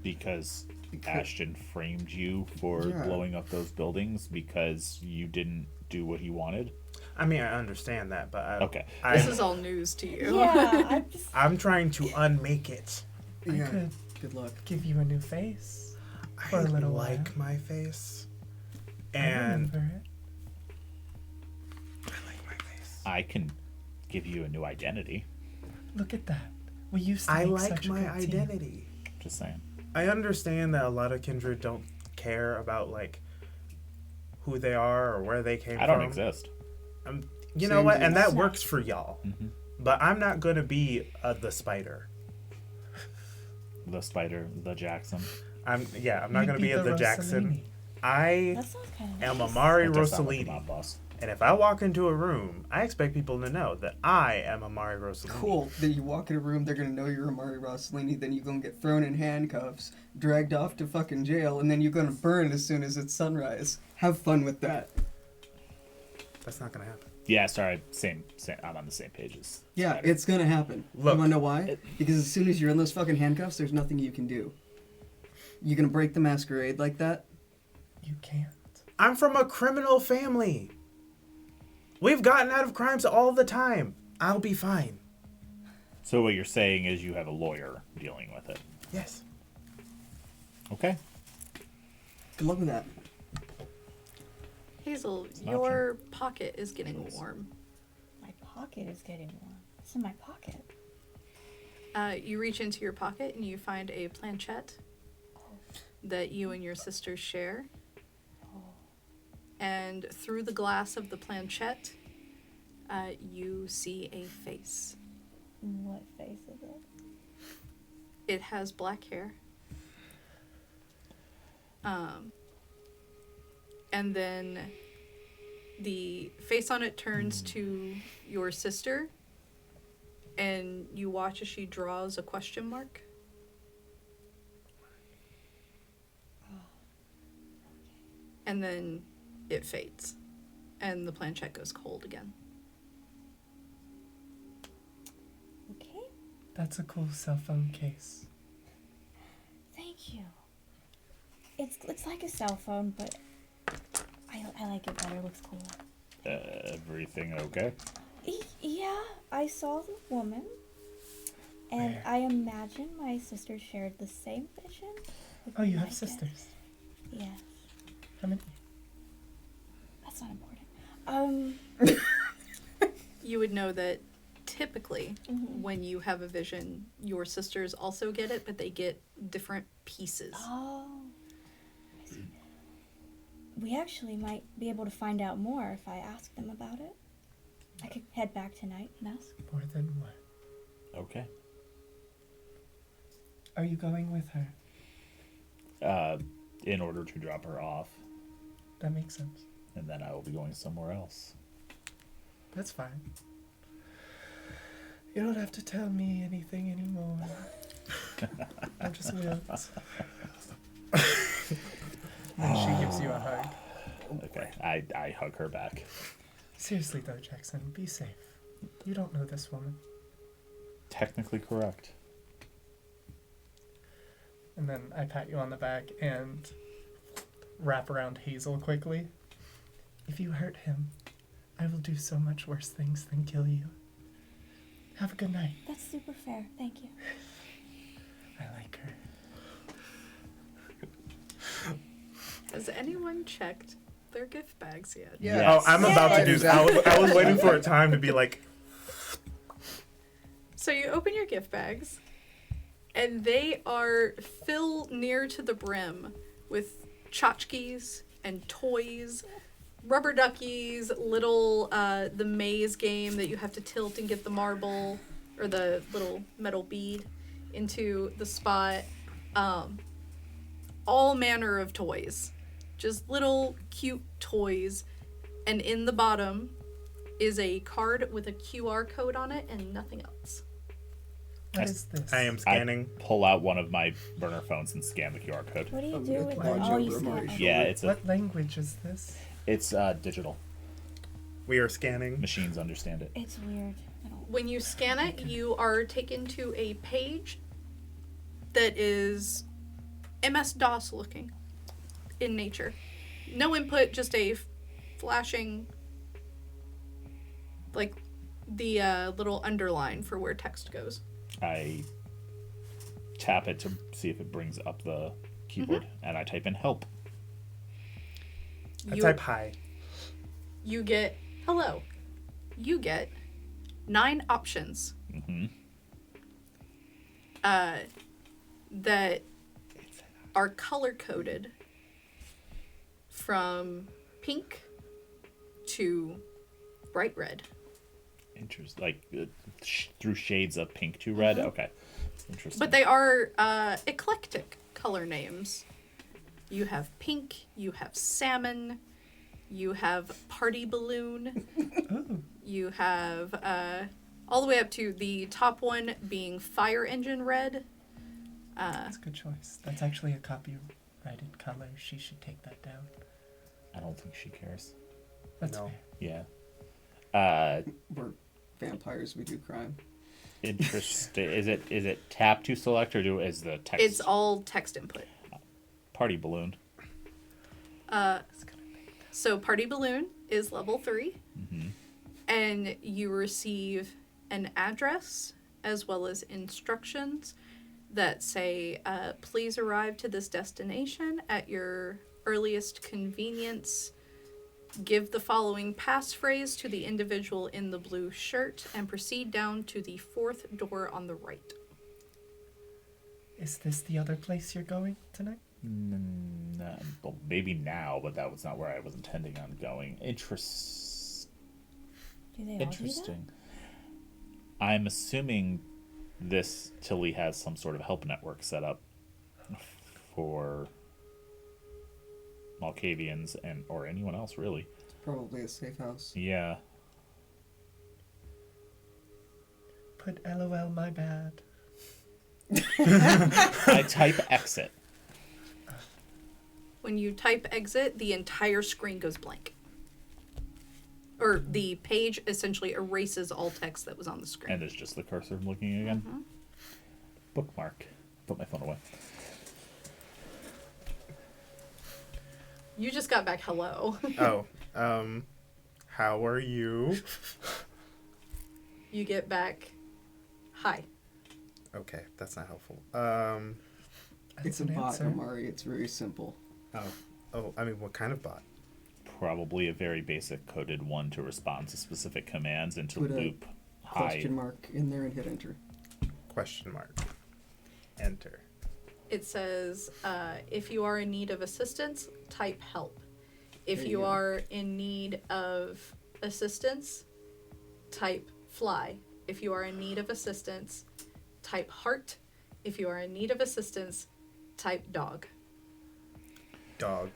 Because Ashton framed you for blowing up those buildings because you didn't do what he wanted? I mean, I understand that, but Okay. This is all news to you. Yeah, I'm trying to unmake it. I could Good luck. give you a new face. I For a little like while. my face. I And remember it. I like my face. I can give you a new identity. Look at that. We used to I make like such a my good team. identity. Just saying. I understand that a lot of Kindred don't care about, like, who they are or where they came from. I don't exist. You know Same what? here. And that works for y'all. Mm-hmm. But I'm not going to be the spider. The Spider, the Jackson. I'm not You'd going to be the the Jackson. Rossellini. I that sounds kind of am nice. Amari That does sound like a Rossellini. mob boss. And if I walk into a room, I expect people to know that I am Amari Rossellini. Cool. Then you walk in a room, they're gonna know you're Amari Rossellini, then you're gonna get thrown in handcuffs, dragged off to fucking jail, and then you're gonna burn as soon as it's sunrise. Have fun with that. That's not gonna happen. Yeah, sorry. Same. I'm on the same page as. Yeah, Spider. it's gonna happen. Look. You wanna know why? Because as soon as you're in those fucking handcuffs, there's nothing you can do. You gonna break the masquerade like that? You can't. I'm from a criminal family. We've gotten out of crimes all the time. I'll be fine. So what you're saying is you have a lawyer dealing with it. Yes. Okay. Good luck with that. Hazel, an your pocket is getting warm. My pocket is getting warm. What's in my pocket? You reach into your pocket and you find a planchette that you and your sister share. And through the glass of the planchette, you see a face. What face is it? It has black hair. And then the face on it turns to your sister, and you watch as she draws a question mark. And then it fades, and the planchette goes cold again. Okay. That's a cool cell phone case. Thank you. It's like a cell phone, but I like it better. It looks cool. Everything okay? Yeah, I saw the woman, and Where? I imagine my sister shared the same vision. would Oh, be you my have guess. sisters. Yes, How many? that's not important. You would know that typically Mhm. when you have a vision, your sisters also get it, but they get different pieces. Oh, I see. We actually might be able to find out more if I ask them about it. I could head back tonight and ask. More than one. Okay. Are you going with her? In order to drop her off, That makes sense. and then I will be going somewhere else. That's fine. You don't have to tell me anything anymore. I'm just wills. And she gives you a hug. Okay. I hug her back. Seriously though, Jackson, be safe. You don't know this woman. Technically correct. And then I pat you on the back and wrap around Hazel quickly. If you hurt him, I will do so much worse things than kill you. Have a good night. That's super fair. Thank you. I like her. Has anyone checked their gift bags yet? Yeah. Yes. Oh, I'm about to do that. I was waiting for a time to be like, So you open your gift bags, and they are filled near to the brim with tchotchkes and toys, rubber duckies, little the maze game that you have to tilt and get the marble or the little metal bead into the spot. All manner of toys, just little cute toys, and in the bottom is a card with a QR code on it and nothing else. What is this? I am scanning. I pull out one of my burner phones and scan the QR code. What do you I'm do gonna with punch it? your Oh, you memory. scan. Yeah, it's What language is this? it's digital. We are scanning. Machines understand it. It's weird. I don't. When you scan it, you are taken to a page that is MS-DOS looking in nature. No input, just a flashing, like the little underline for where text goes. I tap it to see if it brings up the keyboard, and I type in help. I You, type hi. you get hello. You get 9 options Mm-hmm. that are color coded from pink to bright red. Interesting. Like through shades of pink to red. Okay. Interesting. But they are eclectic color names. You have pink, you have salmon, You have Party Balloon. Ooh, You have all the way up to the top one being Fire Engine Red. that's a good choice. That's actually a copyrighted color. She should take that down. I don't think she cares. That's No. fair. Yeah. We're vampires. We do crime. Interesting. Is it tap to select or is the text? It's all text input. Party balloon. So Party Balloon is level 3. Mm-hmm. And you receive an address as well as instructions that say, please arrive to this destination at your earliest convenience. Give the following passphrase to the individual in the blue shirt and proceed down to the 4th door on the right. Is this the other place you're going tonight? No, well, maybe now, but that was not where I was intending on going. Do they all do that? Interesting. I'm assuming this Tilly has some sort of help network set up for Malkavians or anyone else really. It's probably a safe house. Yeah. Put LOL, my bad. I type exit. When you type exit, the entire screen goes blank. Or the page essentially erases all text that was on the screen. And it's just the cursor looking again. Mm-hmm. Bookmark. Put my phone away. You just got back hello. Oh, how are you? You get back hi. Okay, that's not helpful. It's a an bot, answer. Amari. It's very simple. I mean, what kind of bot? Probably a very basic coded one to respond to specific commands and to Put a loop hi. Question mark in there and hit enter. Question mark. Enter. It says, if you are in need of assistance, type help. If There you you go. are in need of assistance, type fly. If you are in need of assistance, type heart. If you are in need of assistance, type dog. Dog.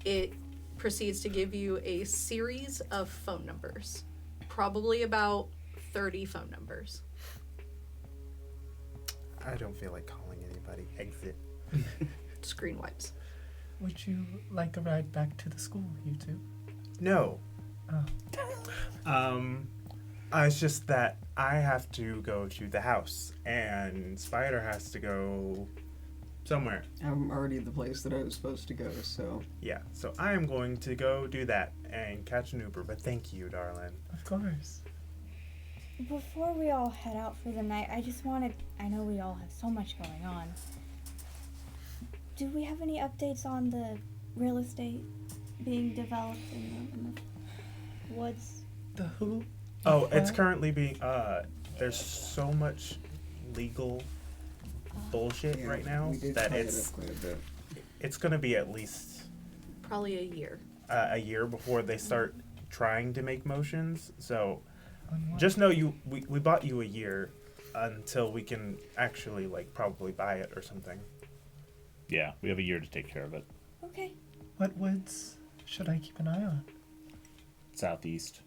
It proceeds to give you a series of phone numbers. Probably about 30 phone numbers. I don't feel like calling anybody. Exit. Screen wipes. Would you like a ride back to the school, you two? No. Oh. It's just that I have to go to the house, and Spider has to go somewhere. I'm already at the place that I was supposed to go, so Yeah, so I am going to go do that and catch an Uber, but thank you, darling. Of course. Before we all head out for the night, I know we all have so much going on. Do we have any updates on the real estate being developed in the woods? The who? Oh, it's What? currently being, there's so much legal bullshit yeah, right now we did that tie it up quite a bit. it's gonna be at least Probably a year. a year before they start trying to make motions. So On what? just know we bought you a year until we can actually probably buy it or something. Yeah, we have a year to take care of it. Okay. What woods should I keep an eye on? Southeast.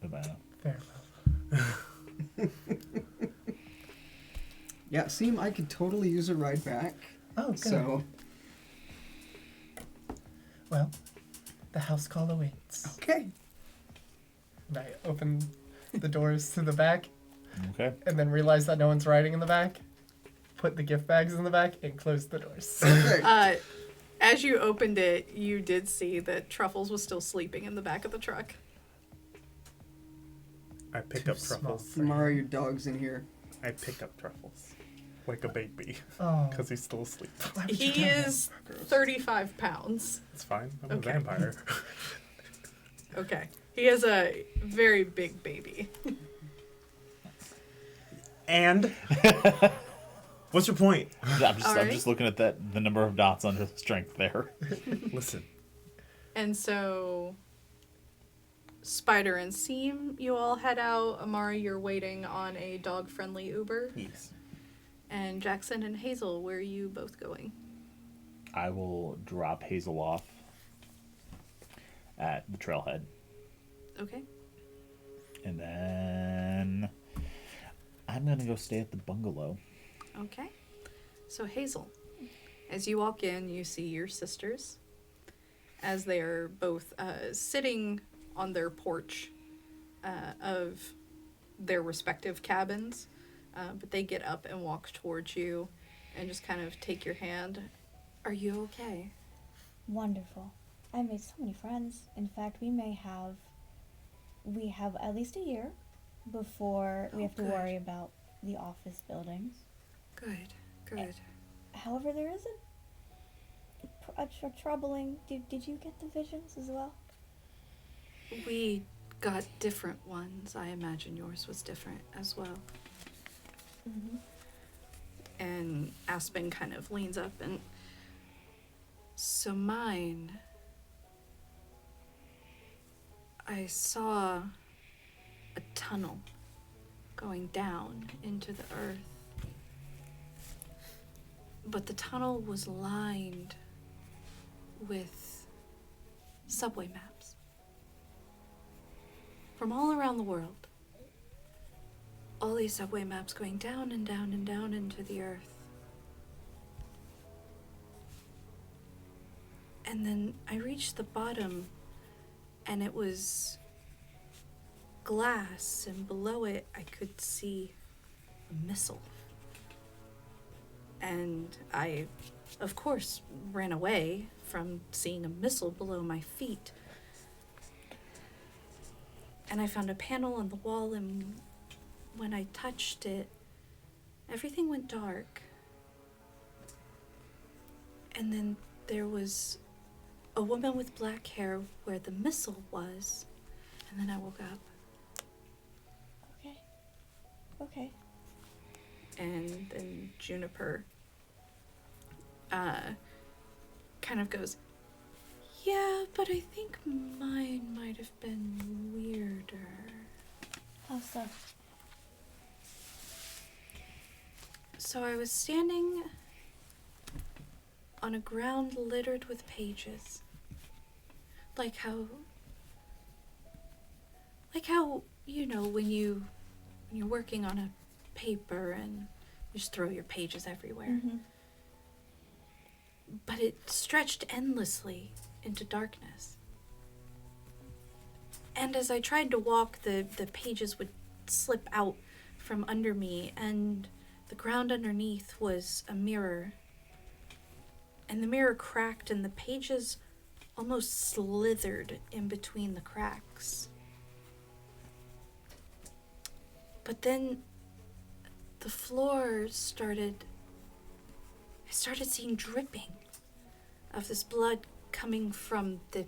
Atlanta. Fair enough. Yeah, Seam, I could totally use a ride back. Oh, good. So, Well, the house call awaits. okay. And I open the doors to the back Okay. and then realize that no one's riding in the back. Put the gift bags in the back and close the doors. Perfect. As you opened it, you did see that Truffles was still sleeping in the back of the truck. I pick Too up small Truffles. for him. Amari, your dog's in here. I pick up Truffles like a baby Oh, because he's still asleep. why would you He do that? is 35 pounds. It's fine. I'm Okay. a vampire. Okay. He has a very big baby. And what's your point? I'm just Alright. looking at the number of dots under the strength there. Listen. And so Spider and Seam, you all head out. Amari, you're waiting on a dog-friendly Uber. Yes. And Jackson and Hazel, where are you both going? I will drop Hazel off at the trailhead. Okay. And then I'm going to go stay at the bungalow. Okay. So Hazel, as you walk in, you see your sisters as they are both sitting on their porch of their respective cabins. But they get up and walk towards you and just kind of take your hand. Are you okay? Wonderful. I made so many friends. In fact, we have at least a year before we have to good. worry about the office buildings. Good. However, there is a troubling... Did you get the visions as well? We got different ones. I imagine yours was different as well. Mm-hmm. And Aspen kind of leans up and... So mine... I saw a tunnel going down into the earth. But the tunnel was lined with subway maps from all around the world. All these subway maps going down and down and down into the earth. And then I reached the bottom, and it was glass, and below it I could see a missile. And I, of course, ran away from seeing a missile below my feet. And I found a panel on the wall, and when I touched it, everything went dark. And then there was a woman with black hair where the missile was, and then I woke up. Okay. And then Juniper kind of goes, yeah, but I think mine might have been weirder. How so? So I was standing on a ground littered with pages. Like how, you know, when you're working on a paper and you just throw your pages everywhere. Mm-hmm. But it stretched endlessly into darkness. And as I tried to walk, the pages would slip out from under me, and the ground underneath was a mirror. And the mirror cracked, and the pages almost slithered in between the cracks. But then the floor I started seeing dripping of this blood coming from the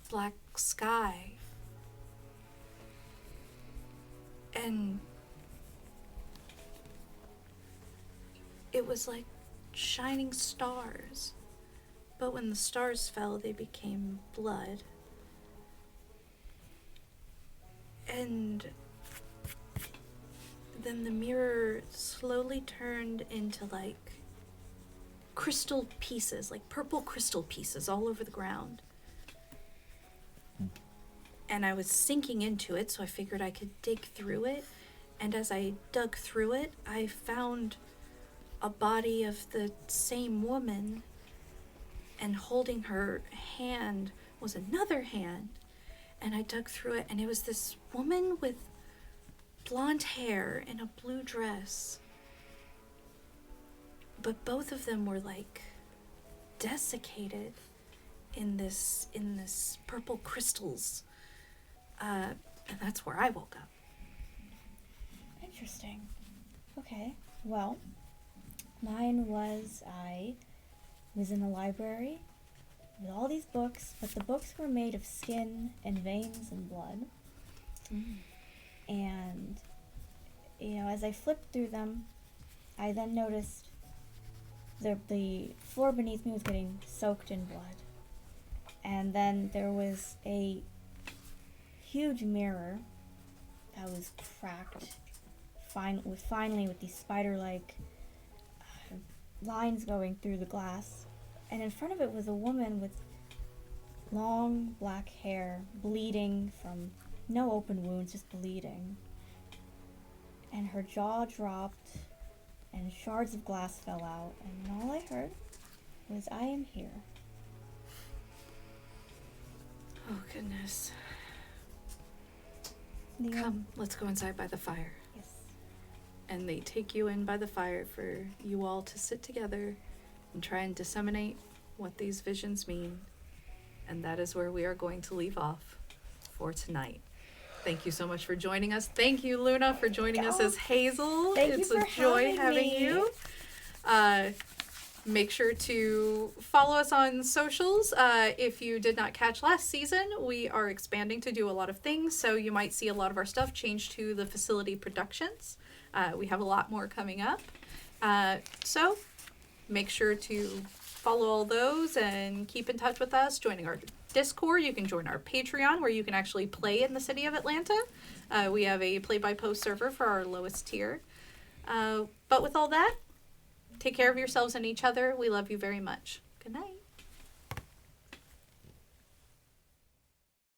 black sky. And it was like shining stars. But when the stars fell, they became blood. And then the mirror slowly turned into like crystal pieces, like purple crystal pieces all over the ground. And I was sinking into it, so I figured I could dig through it. And as I dug through it, I found a body of the same woman, and holding her hand was another hand. And I dug through it, and it was this woman with blonde hair in a blue dress. But both of them were like desiccated in this purple crystals. And that's where I woke up. Interesting. Okay. Well, mine was I was in a library with all these books, but the books were made of skin and veins and blood. And, you know, as I flipped through them, I then noticed the floor beneath me was getting soaked in blood. And then there was a huge mirror that was cracked, finally with these spider-like lines going through the glass. And in front of it was a woman with long black hair, bleeding from no open wounds, just bleeding. And her jaw dropped, and shards of glass fell out, and all I heard was, "I am here." Oh, goodness. Leon? Come, let's go inside by the fire. Yes. And they take you in by the fire for you all to sit together and try and disseminate what these visions mean. And that is where we are going to leave off for tonight. Thank you so much for joining us. Thank you, Luna, for joining us as Hazel. Thank you It's for a joy having me. you. Make sure to follow us on socials. If you did not catch last season, we are expanding to do a lot of things, so you might see a lot of our stuff change to the facility productions. We have a lot more coming up. So make sure to follow all those and keep in touch with us, joining our Discord. You can join our Patreon, where you can actually play in the city of Atlanta. We have a play-by-post server for our lowest tier. But with all that, take care of yourselves and each other. We love you very much. Good night.